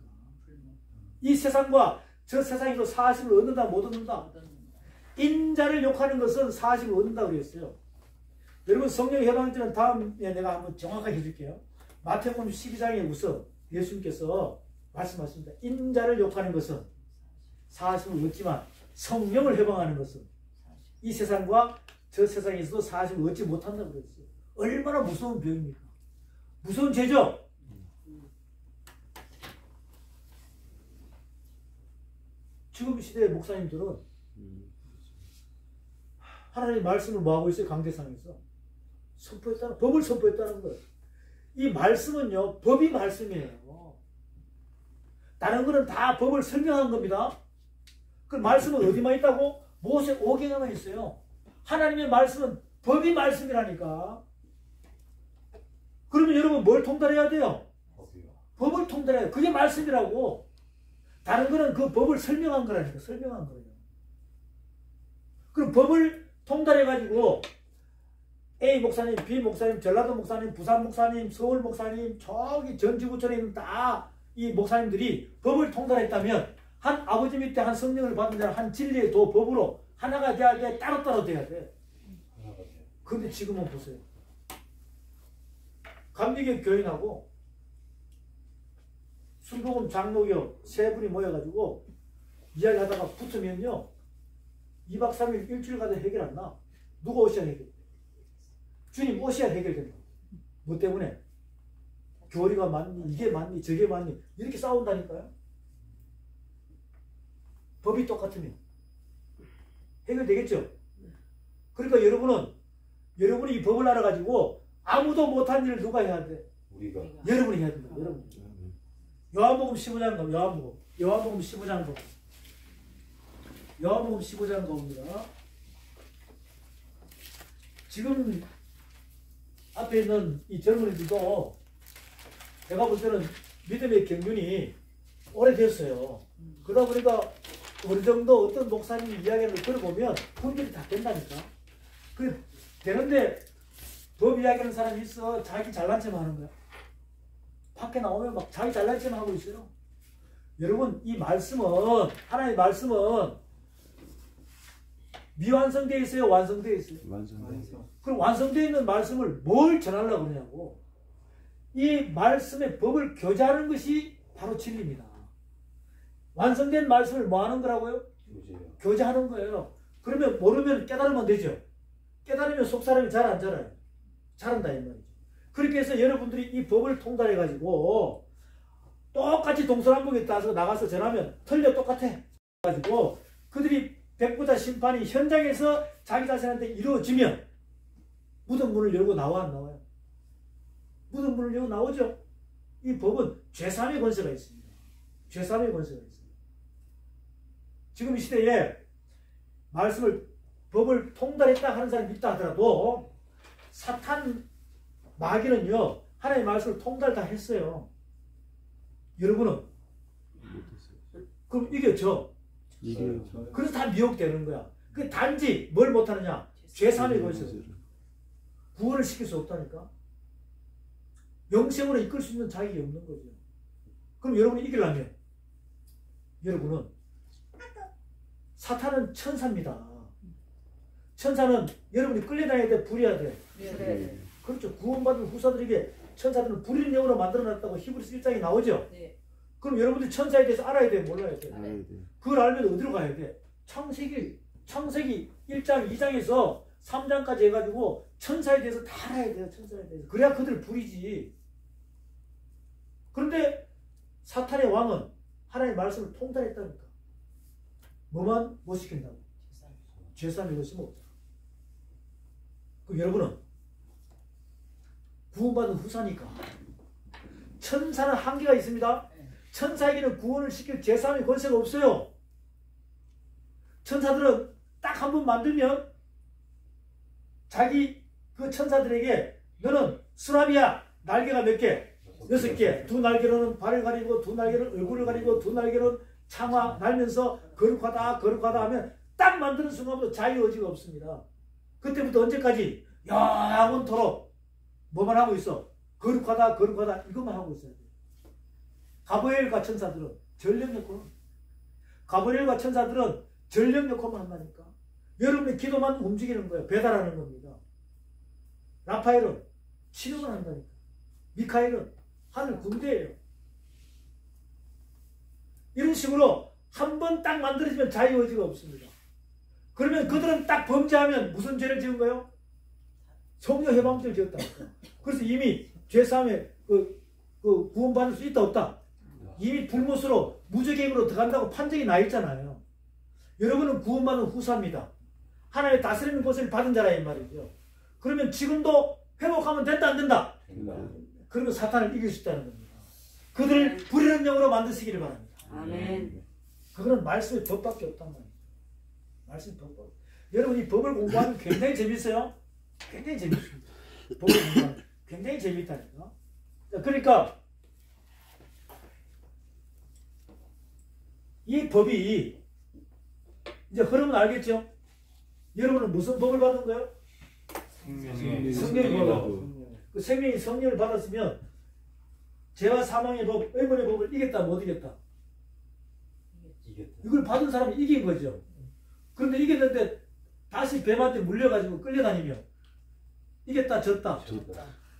이 세상과 저 세상에서 사실을 얻는다 못 얻는다. 인자를 욕하는 것은 사실을 얻는다 그랬어요. 여러분 성령 해방죄는 다음에 내가 한번 정확하게 해줄게요. 마태복음 12장에 우선 예수님께서 말씀하십니다. 인자를 욕하는 것은 사실을 얻지만 성령을 해방하는 것은 이 세상과 저 세상에서도 사실을 얻지 못한다고 그랬어요. 얼마나 무서운 병입니까? 무서운 죄죠? 지금 시대의 목사님들은 하나님의 말씀을 뭐하고 있어요? 강대상에서 선포했다는, 법을 선포했다는 거예요. 이 말씀은요, 법이 말씀이에요. 다른 거는 다 법을 설명한 겁니다. 그 말씀은 어디만 있다고? 모세 5경에만 있어요. 하나님의 말씀은 법이 말씀이라니까. 그러면 여러분 뭘 통달해야 돼요? 법을 통달해요. 그게 말씀이라고. 다른 거는 그 법을 설명한 거라니까. 설명한 거예요. 그럼 법을 통달해가지고 A 목사님, B 목사님, 전라도 목사님, 부산 목사님, 서울 목사님, 저기 전주구청에 있는 다 이 목사님들이 법을 통달했다면 한 아버지 밑에 한 성령을 받은 자는 한 진리의 도 법으로 하나가 돼야 돼. 따로따로 돼야 돼. 그런데 지금은 보세요. 감리교 교인하고 순복음 장로교 세 분이 모여가지고 이야기하다가 붙으면요 2박 3일 일주일 가도 해결 안 나. 누가 오셔야 해결? 주님 오셔야 해결된다. 뭐 때문에? 교리가 맞니? 이게 맞니? 저게 맞니? 이렇게 싸운다니까요. 법이 똑같으면 해결되겠죠? 그러니까 여러분이 이 법을 알아가지고 아무도 못한 일을 누가 해야 돼? 우리가. 여러분이 해야 된다. 여러분. 요한복음 15장 가면 요한복음 15장 가면 요한복음 15장 가봅니다. 지금 앞에 있는 이 젊은이들도 제가 볼 때는 믿음의 경륜이 오래됐어요. 그러다 보니까 어느 정도 어떤 목사님 이야기를 들어보면 분별이 다 된다니까. 그 되는데 법 이야기하는 사람이 있어. 자기 잘난 척만 하는 거야. 밖에 나오면 막 자기 잘난 척만 하고 있어요. 여러분 이 말씀은 하나님의 말씀은 미완성되어 있어요? 완성되어 있어요? 완성. 그럼 완성되어 있는 말씀을 뭘 전하려고 그러냐고. 이 말씀의 법을 교제하는 것이 바로 진리입니다. 완성된 말씀을 뭐 하는 거라고요? 교제하는 거예요. 그러면 모르면 깨달으면 되죠. 깨달으면 속사람이 잘 안 자라요. 잘한다 이 말이죠. 그렇게 해서 여러분들이 이 법을 통달해 가지고 똑같이 동서남북에 따라서 나가서 전하면 틀려 똑같아 가지고 그들이 백부자 심판이 현장에서 자기 자신한테 이루어지면 무덤 문을 열고 나와 안 나와요? 무덤 문을 열고 나오죠. 이 법은 죄사함의 권세가 있습니다. 죄사함의 권세가 있습니다. 지금 이 시대에 법을 통달했다 하는 사람이 있다 하더라도 사탄 마귀는요 하나님의 말씀을 통달 다 했어요. 여러분은 그럼 이겼죠. 그래서 다 미혹되는 거야. 그 단지 뭘 못하느냐? 죄사함의 권세. 구원을 시킬 수 없다니까. 영생으로 이끌 수 있는 자격이 없는 거죠. 그럼 여러분이 이기려면 여러분은 사탄은 천사입니다. 천사는 여러분이 끌려다녀야 돼? 부려야 돼? 네. 그렇죠. 구원받은 후사들에게 천사들은 부리는 영으로 만들어놨다고 히브리서 1장에 나오죠. 네. 그럼 여러분들이 천사에 대해서 알아야 돼? 몰라야 돼? 알아야 돼. 그걸 알면 어디로 가야 돼? 창세기 1장 2장에서 3장까지 해가지고 천사에 대해서 다 알아야 돼요. 천사에 대해서. 그래야 그들을 부리지. 그런데 사탄의 왕은 하나님의 말씀을 통달했다니까. 뭐만 못 시킨다고? 죄사함의 것이 없다. 그럼 여러분은 구원받은 후사니까 천사는 한계가 있습니다. 천사에게는 구원을 시킬 죄사함의 권세가 없어요. 천사들은 딱 한 번 만들면 자기 그 천사들에게 너는 수라비야 날개가 몇 개? 6개. 두 날개로는 발을 가리고 두 날개로는 얼굴을 가리고 두 날개로는 창화 날면서 거룩하다 거룩하다 하면 딱 만드는 순간부터 자유의지가 없습니다. 그때부터 언제까지? 영원토록 뭐만 하고 있어? 거룩하다 거룩하다 이것만 하고 있어야 돼. 가브리엘과 천사들은 전력 역할을 가브리엘과 천사들은 전력 역할만 한다니까. 여러분의 기도만 움직이는 거예요. 배달하는 겁니다. 라파엘은 치료만 한다니까. 미카엘은 하늘 군대예요. 이런 식으로 한 번 딱 만들어지면 자유의지가 없습니다. 그러면 그들은 딱 범죄하면 무슨 죄를 지은 거예요? 성령 해방죄를 지었다니까. 그래서 이미 죄사함에 구원받을 수 있다 없다? 이미 불못으로 무죄계획으로 들어간다고 판정이 나 있잖아요. 여러분은 구원받은 후사입니다. 하나님의 다스리는 것을 받은 자라 이 말이죠. 그러면 지금도 회복하면 된다 안 된다? 그러면 사탄을 이길 수 있다는 겁니다. 그들을 부리는 영으로 만드시기를 바랍니다. 아멘. 그거는 말씀의 법밖에 없단 말이에요. 말씀의 법밖에. 여러분 이 법을 공부하면 굉장히 재밌어요. 굉장히 재밌습니다. 법을 공부하면 굉장히 재밌다니까. 그러니까 이 법이 이제 흐름은 알겠죠? 여러분은 무슨 법을 받은 거예요? 성령의 법을. 그 생명이 성령을 받았으면 죄와 사망의 법, 의문의 법을 이겼다 못 이겼다? 이걸 받은 사람이 이긴 거죠. 그런데 이겼는데 다시 뱀한테 물려가지고 끌려다니며 이겼다 졌다.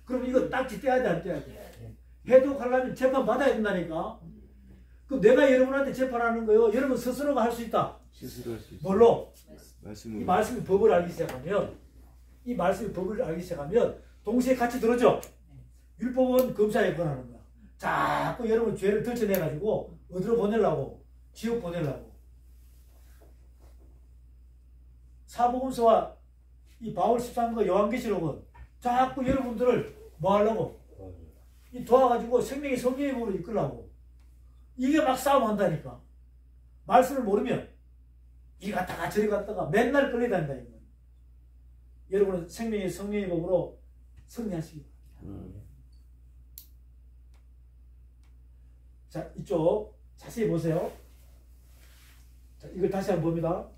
그럼 이거 딱지 떼야 돼 안 떼야 돼? 해독하려면 재판 받아야 된다니까. 그럼 내가 여러분한테 재판하는 거요. 여러분 스스로가 할 수 있다. 스스로 할 수 있어요. 뭘로? 이 말씀으로. 말씀이 법을 알기 시작하면 동시에 같이 들어줘. 율법은 검사에 권하는 거야. 자꾸 여러분 죄를 덜쳐내가지고 어디로 보내려고? 지옥 보내려고. 사복음서와 이 바울 13과 요한계시록은 자꾸 여러분들을 뭐 하려고? 이 도와가지고 생명의 성령의 법으로 이끌라고. 이게 막 싸움한다니까. 말씀을 모르면 이 갔다가 저리 갔다가 맨날 끌려다닌다니까. 여러분은 생명의 성령의 법으로 승리하시기 바랍니다. 자, 이쪽 자세히 보세요. 자, 이걸 다시 한번 봅니다.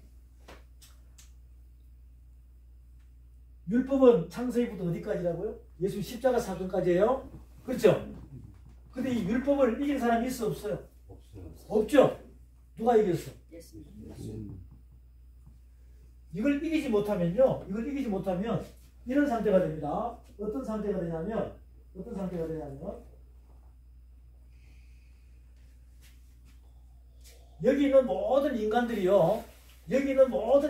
율법은 창세기부터 어디까지라고요? 예수 십자가 사건까지예요. 그렇죠? 근데 이 율법을 이긴 사람이 있어 없어요? 없죠? 누가 이겼어? 이걸 이기지 못하면요. 이런 상태가 됩니다. 어떤 상태가 되냐면 여기 있는 모든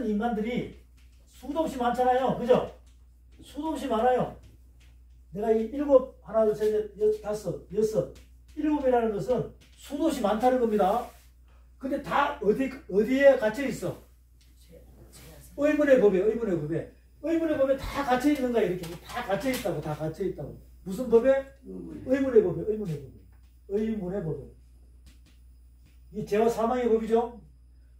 인간들이 수도 없이 많잖아요. 그죠? 수도 없이 많아요. 내가 이 7, 하나, 둘, 셋, 넷, 다섯, 여섯, 7이라는 것은 수도 없이 많다는 겁니다. 근데 다 어디에 갇혀 있어? 의문의 법에. 의문의 법에 다 갇혀 있는 거야. 이렇게 다 갇혀 있다고. 무슨 법에? 의문의 법에. 이 죄와 사망의 법이죠.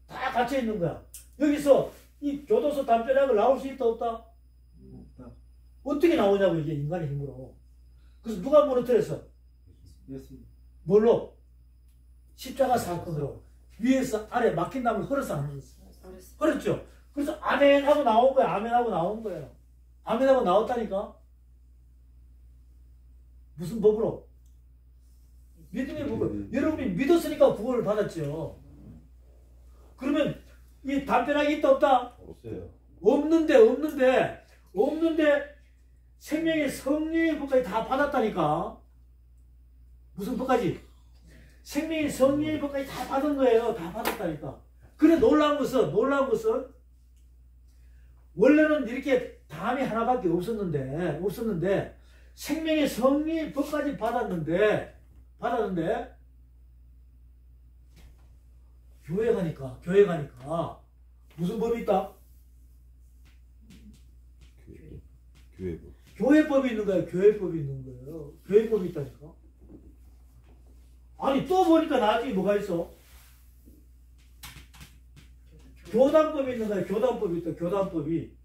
다 갇혀 있는 거야. 여기서 이 교도소 담벼락을 나올 수 있다 없다? 없다. 어떻게 나오냐고 이게 인간의 힘으로. 그래서 누가 무너뜨렸어? 뭘로? 십자가 사건으로. 위에서 아래 막힌 나무를 흘러서 안 흘렀어. 흘렀죠. 그래서 아멘하고 나온 거야. 아멘하고 나왔다니까. 무슨 법으로? 믿음의 법을. 여러분이 믿었으니까 구원을 받았죠. 그러면 이 담벼락이 있다 없다? 없어요. 없는데 생명의 성령의 법까지 다 받았다니까. 무슨 법까지? 생명의 성령의 법까지 다 받은 거예요. 다 받았다니까. 그래 놀라운 것은 원래는 이렇게 담이 하나밖에 없었는데 생명의 성령의 법까지 받았는데 교회 가니까 무슨 법이 있다? 교회법이 있는 거야. 교회법이 있다니까. 아니 또 보니까 나중에 뭐가 있어? 교단법이 있는 거야. 교단법이 있다. 교단법이.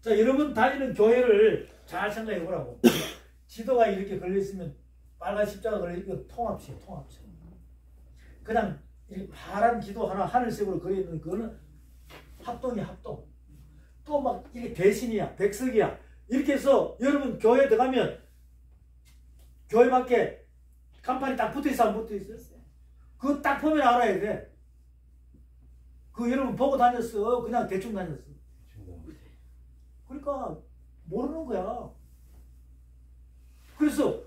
자, 여러분 다니는 교회를 잘 생각해 보라고. 지도가 이렇게 걸려있으면 빨간 십자가 걸려있으면 통합시야. 그냥 이 파란 기도 하나 하늘색으로 그려있는 그거는 합동이야. 합동. 또 막 이게 대신이야. 백석이야. 이렇게 해서 여러분 교회에 들어가면 교회 밖에 간판이 딱 붙어있어 안 붙어있어? 그거 딱 보면 알아야 돼. 그거 여러분 보고 다녔어? 그냥 대충 다녔어? 그러니까 모르는 거야. 그래서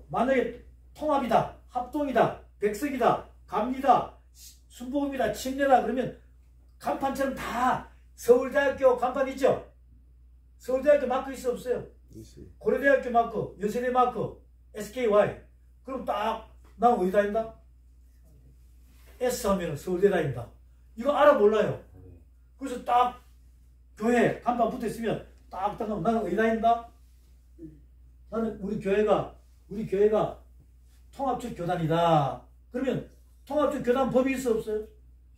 만약에 통합이다, 합동이다, 백석이다, 감리다, 순복음이다, 침례다 그러면 간판처럼 다 서울대학교 간판 있죠? 서울대학교 마크 있어 없어요? 고려대학교 마크, 연세대 마크, SKY. 그럼 딱 나 어디 다닌다? S 하면 서울대 다닌다. 이거 알아 몰라요? 그래서 딱 교회 간판 붙어 있으면 딱 하면 나는 어디 다닌다? 나는 우리 교회가 통합적 교단이다. 그러면 통합적 교단 법이 있어 없어요?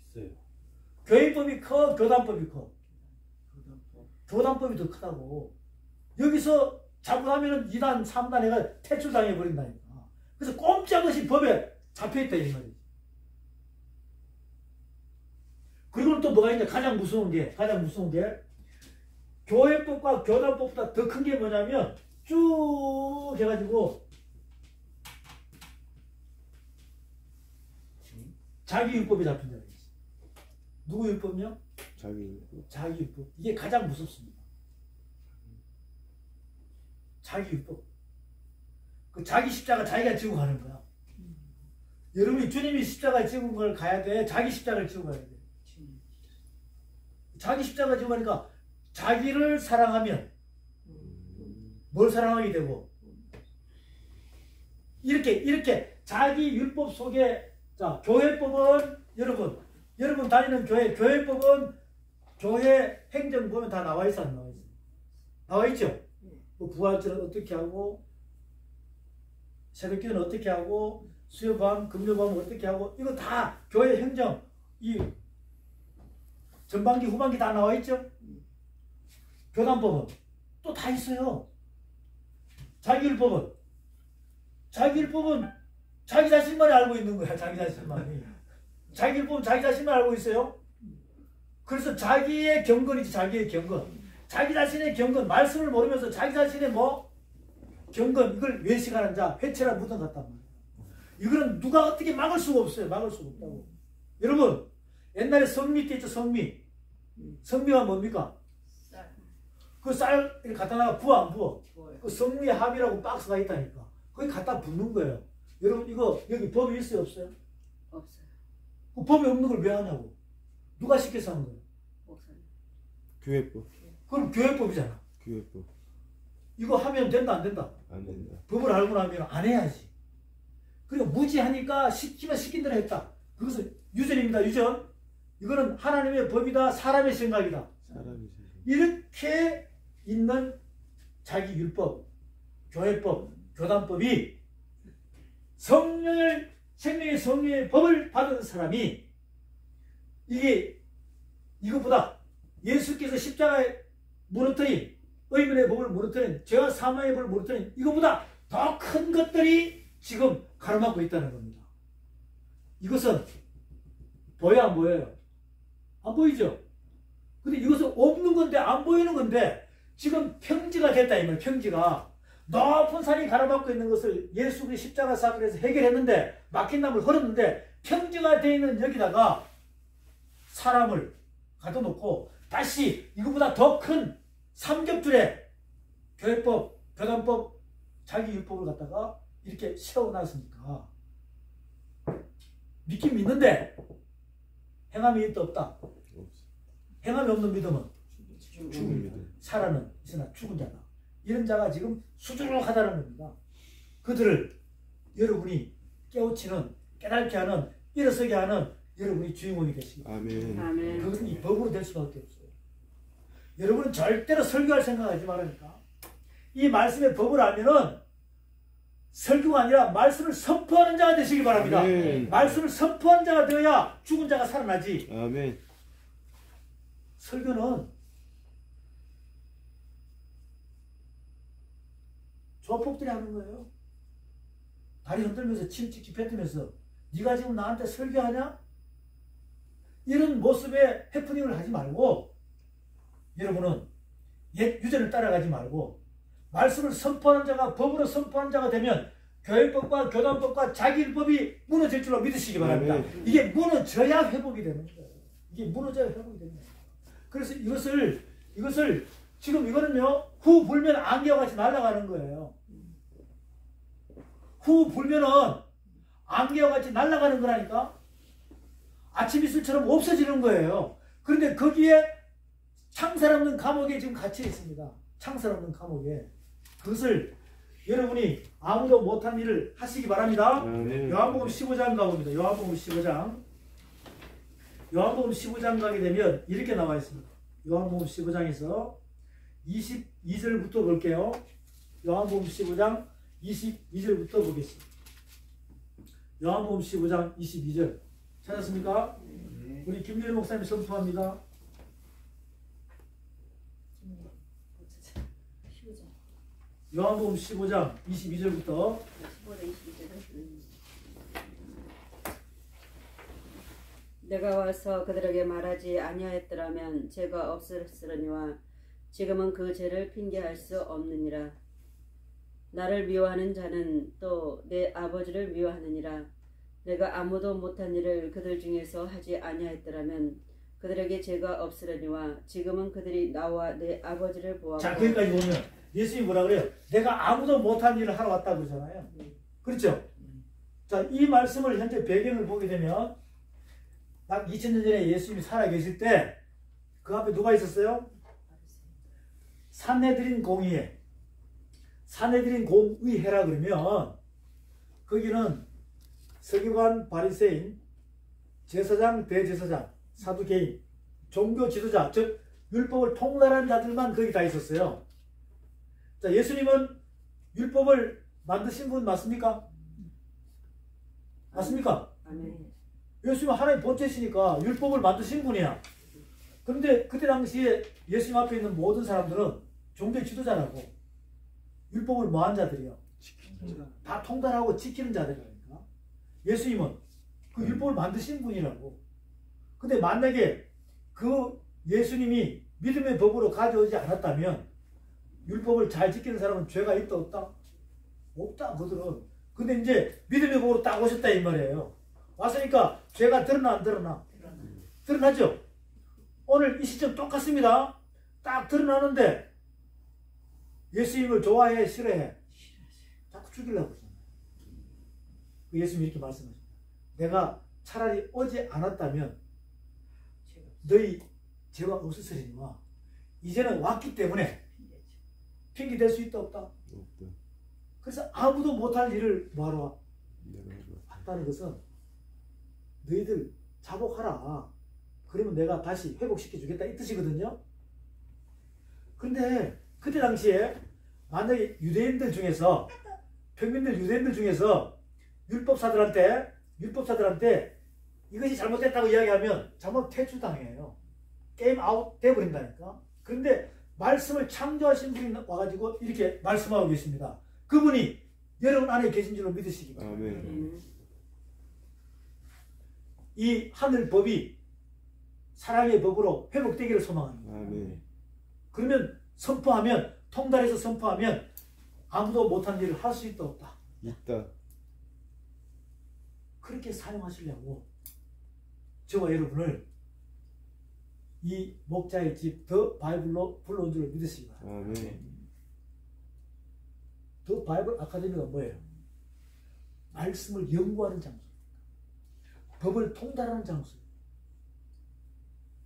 있어요. 교회법이 커, 교단법이 커? 교단법이 더 크다고. 여기서 잘못하면 2단, 3단 해가 퇴출당해 버린다니까. 그래서 꼼짝없이 법에 잡혀있다 이 말이지. 그럼 또 뭐가 있냐? 가장 무서운 게 교회법과 교단법보다 더 큰 게 뭐냐면 쭉 해가지고 자기 율법이 잡힌다. 누구 율법이요? 자기 율법. 이게 가장 무섭습니다. 자기 율법. 그 자기 십자가 자기가 지고 가는 거야. 여러분이 주님이 십자가 지고 걸 가야 돼. 자기 십자가를 지고 가야 돼. 자기 십자가 지고 가니까 자기를 사랑하면 뭘 사랑하게 되고 이렇게 자기 율법 속에 자 교회법은 여러분 다니는 교회법은 교회 행정 보면 다 나와 있어 안 나와 있어? 나와 있죠? 뭐 부활절은 어떻게 하고 새벽기도는 어떻게 하고 수요밤 금요밤은 어떻게 하고 이거 다 교회 행정 이 전반기 후반기 다 나와 있죠? 교단법은 또 다 있어요. 자기율법은 자기 자신만이 알고 있는 거야. 자기 자신만이. 자기율법은 자기 자신만 알고 있어요. 그래서 자기의 경건이지. 자기의 경건. 자기 자신의 경건. 말씀을 모르면서 자기 자신의 경건 이걸 외식하는 자 회체라 묻어 갔단 말이에요. 이거는 누가 어떻게 막을 수가 없어요. 막을 수가 없다고. 여러분 옛날에 성미 때 있죠. 성미가 뭡니까? 그 쌀 갖다 나가 부어 안 부어? 그 성미 합이라고 박스가 있다니까. 거기 갖다 붓는 거예요. 여러분 이거 여기 법이 있어요 없어요? 없어요. 그 법이 없는 걸 왜 하냐고. 누가 시켜서 하는 거예요? 없어요. 교회법. 그럼 교회법이잖아. 교회법. 이거 하면 된다 안 된다? 안 된다. 법을 알고 나면 안 해야지. 그러니까 무지하니까 시키면 시킨 대로 했다. 그것은 유전입니다. 유전. 이거는 하나님의 법이다. 사람의 생각이다. 사람이 이렇게 있는 자기 율법, 교회법, 교단법이 생명의 성령의 법을 받은 사람이 이것보다 예수께서 십자가에 무너뜨린 의문의 법을 무너뜨린 죄와 사망의 법을 무너뜨린 이것보다 더 큰 것들이 지금 가로막고 있다는 겁니다. 이것은 보여요 안 보여요? 안 보이죠? 근데 이것은 없는 건데 안 보이는 건데 지금 평지가 됐다 이 말이에요. 평지가 높은 산이 가로막고 있는 것을 예수 그리스도의 십자가 사건을 해서 해결했는데 막힌 담을 헐었는데 평지가 되어 있는 여기다가 사람을 갖다 놓고 다시 이거보다 더 큰 삼겹줄에 교회법, 교단법, 자기 율법을 갖다가 이렇게 세워놨으니까 믿긴 믿는데 행함이 있다 없다? 행함이 없는 믿음은 죽습니다. 살아는 있으나 죽은 자다. 이런 자가 지금 수두룩하다는 겁니다. 그들을 여러분이 깨우치는 깨닫게 하는 일어서게 하는 여러분이 주인공이 되십니다. 아멘. 아멘. 그것은 이 법으로 될 수밖에 없어요. 여러분은 절대로 설교할 생각하지 말라니까. 이 말씀의 법을 알면은 설교가 아니라 말씀을 선포하는 자가 되시기 바랍니다. 아멘. 말씀을 선포하는 자가 되어야 죽은 자가 살아나지. 아멘. 설교는 조폭들이 하는 거예요. 다리 흔들면서 침 찍찍 뱉으면서 네가 지금 나한테 설교하냐? 이런 모습의 해프닝을 하지 말고 여러분은 옛 유전을 따라가지 말고 말씀을 선포하는 자가 법으로 선포하는 자가 되면 교회법과 교단법과 자기율법이 무너질 줄로 믿으시기 바랍니다. 아멘. 이게 무너져야 회복이 되는 거예요. 이게 무너져야 회복이 되는 거예요. 그래서 이것을 지금 이거는요 후 불면 안개와 같이 날아가는 거예요. 후 불면은 안개와 같이 날아가는 거라니까. 아침 이슬처럼 없어지는 거예요. 그런데 거기에 창살 없는 감옥에 지금 갇혀 있습니다. 창살 없는 감옥에. 그것을 여러분이 아무도 못한 일을 하시기 바랍니다. 아멘. 요한복음 15장 가봅니다. 요한복음 15장. 요한복음 15장 가게 되면 이렇게 나와 있습니다. 요한복음 15장에서 22절부터 볼게요. 요한복음 15장 22절부터 보겠습니다. 요한복음 15장 22절 찾았습니까? 우리 김유일 목사님 선포합니다. 요한복음 15장 22절부터 15장 22절은 내가 와서 그들에게 말하지 아니하였더라면 죄가 없었으려니와 지금은 그 죄를 핑계할 수 없느니라. 나를 미워하는 자는 또 내 아버지를 미워하느니라. 내가 아무도 못한 일을 그들 중에서 하지 아니하였더라면 그들에게 죄가 없으려니와 지금은 그들이 나와 내 아버지를 보아하고. 자, 거기까지 보면 예수님이 뭐라 그래요? 내가 아무도 못한 일을 하러 왔다 그러잖아요. 그렇죠? 자, 이 말씀을 현재 배경을 보게 되면 약 2000년 전에 예수님이 살아계실 때 그 앞에 누가 있었어요? 산헤드린 공의회. 산헤드린 공의회라 그러면 거기는 서기관, 바리새인, 제사장, 대제사장, 사두개인, 종교 지도자, 즉 율법을 통달한 자들만 거기 다 있었어요. 자, 예수님은 율법을 만드신 분 맞습니까? 맞습니까? 아멘. 예수님은 하나님 본체시니까 율법을 만드신 분이야. 그런데 그때 당시에 예수님 앞에 있는 모든 사람들은 종교 지도자라고 율법을 뭐한 자들이요? 다 통달하고 지키는 자들이라니까. 예수님은 그 율법을 만드신 분이라고. 근데 만약에 그 예수님이 믿음의 법으로 가져오지 않았다면 율법을 잘 지키는 사람은 죄가 있다 없다? 없다 그들은. 근데 이제 믿음의 법으로 딱 오셨다 이 말이에요. 왔으니까 죄가 드러나 안 드러나? 드러나죠? 오늘 이 시점 똑같습니다. 딱 드러나는데 예수님을 좋아해 싫어해? 자꾸 죽이려고 그러잖아요. 예수님이 이렇게 말씀하십니다. 내가 차라리 오지 않았다면 너희 죄가 없으리니와 이제는 왔기 때문에 핑계 댈 수 있다 없다? 없다. 그래서 아무도 못할 일을 뭐하러 내가 왔다는 것은 너희들 자복하라. 그러면 내가 다시 회복시켜 주겠다 이 뜻이거든요. 그런데 그때 당시에 만약에 유대인들 중에서 평민들 유대인들 중에서 율법사들한테 이것이 잘못됐다고 이야기하면 잘못 퇴출당해요. 게임 아웃 돼버린다니까. 그런데 말씀을 창조하신 분이 와가지고 이렇게 말씀하고 계십니다. 그분이 여러분 안에 계신 줄로 믿으시기 바랍니다. 아멘. 이 하늘 법이 사랑의 법으로 회복되기를 소망합니다. 아멘. 그러면 선포하면 통달해서 선포하면 아무도 못한 일을 할 수 있다 없다. 있다. 그렇게 사용하시려고 저와 여러분을 이 목자의 집 더 바이블로 불러온 줄로 믿으시기 바랍니다. 아멘. 더 바이블 아카데미가 뭐예요? 말씀을 연구하는 장소, 법을 통달하는 장소.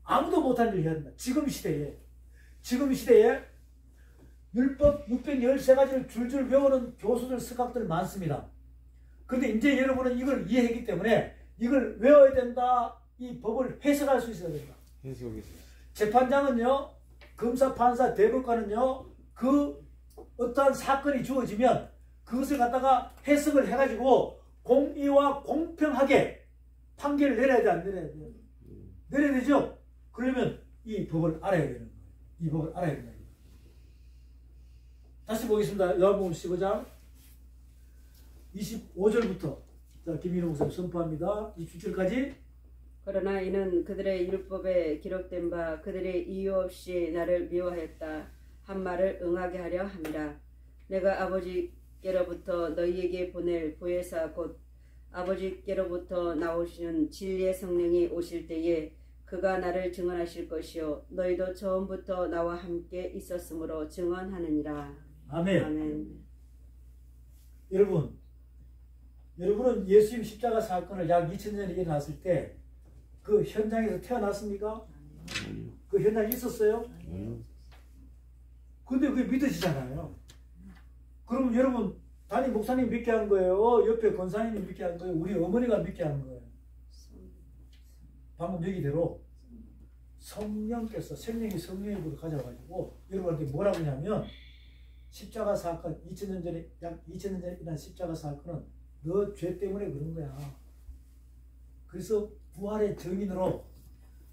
아무도 못한 일을 해야 된다. 지금 시대에 율법 613가지를 줄줄 외우는 교수들, 스각들 많습니다. 그런데 이제 여러분은 이걸 이해했기 때문에 이걸 외워야 된다. 이 법을 해석할 수 있어야 된다. 해석이. 재판장은요, 검사, 판사, 대법관은요, 그 어떠한 사건이 주어지면 그것을 갖다가 해석을 해가지고 공의와 공평하게 판결을 내려야 돼, 안 내려야 돼요? 내려야 되죠? 그러면 이 법을 알아야 되는 거예요. 이 법을 알아야 된다. 다시 보겠습니다. 요한복음 15장 25절부터 자, 김민호 목사님 선포합니다. 27절까지. 그러나 이는 그들의 율법에 기록된 바 그들이 이유 없이 나를 미워하였다 한 말을 응하게 하려 함이라. 내가 아버지께로부터 너희에게 보낼 보혜사 곧 아버지께로부터 나오시는 진리의 성령이 오실 때에 그가 나를 증언하실 것이요 너희도 처음부터 나와 함께 있었으므로 증언하느니라. 아멘. 아멘. 여러분은 예수님 십자가 사건을 약 2000년이 일어났을 때 그 현장에서 태어났습니까? 그 현장에 있었어요? 근데 그게 믿어지잖아요. 그러면 여러분 담임 목사님 믿게 한 거예요? 옆에 권사님이 믿게 한 거예요? 우리 어머니가 믿게 한 거예요? 방금 얘기대로 성령께서 생명이 성령의 불을 가져가지고 여러분한테 뭐라고 하냐면 십자가 사건 2000년 전에 약 2000년 전에 일어난 십자가 사건은 너 죄 때문에 그런 거야. 그래서 부활의 증인으로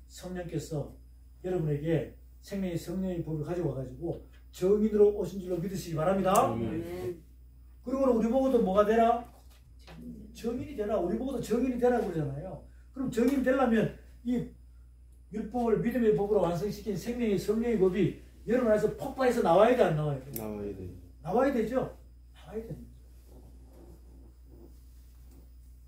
성령께서 여러분에게 생명의 성령의 법을 가져와가지고 증인으로 오신 줄로 믿으시기 바랍니다. 아멘. 그리고 우리 보고도 뭐가 되라? 증인이 되라. 우리 보고도 증인이 되라 그러잖아요. 그럼 정인되려면 이 율법을 믿음의 법으로 완성시킨 생명의 성령의 법이 여러분 안에서 폭발해서 나와야 돼, 안 나와야 돼? 나와야 돼. 나와야 되죠? 나와야 됩니다.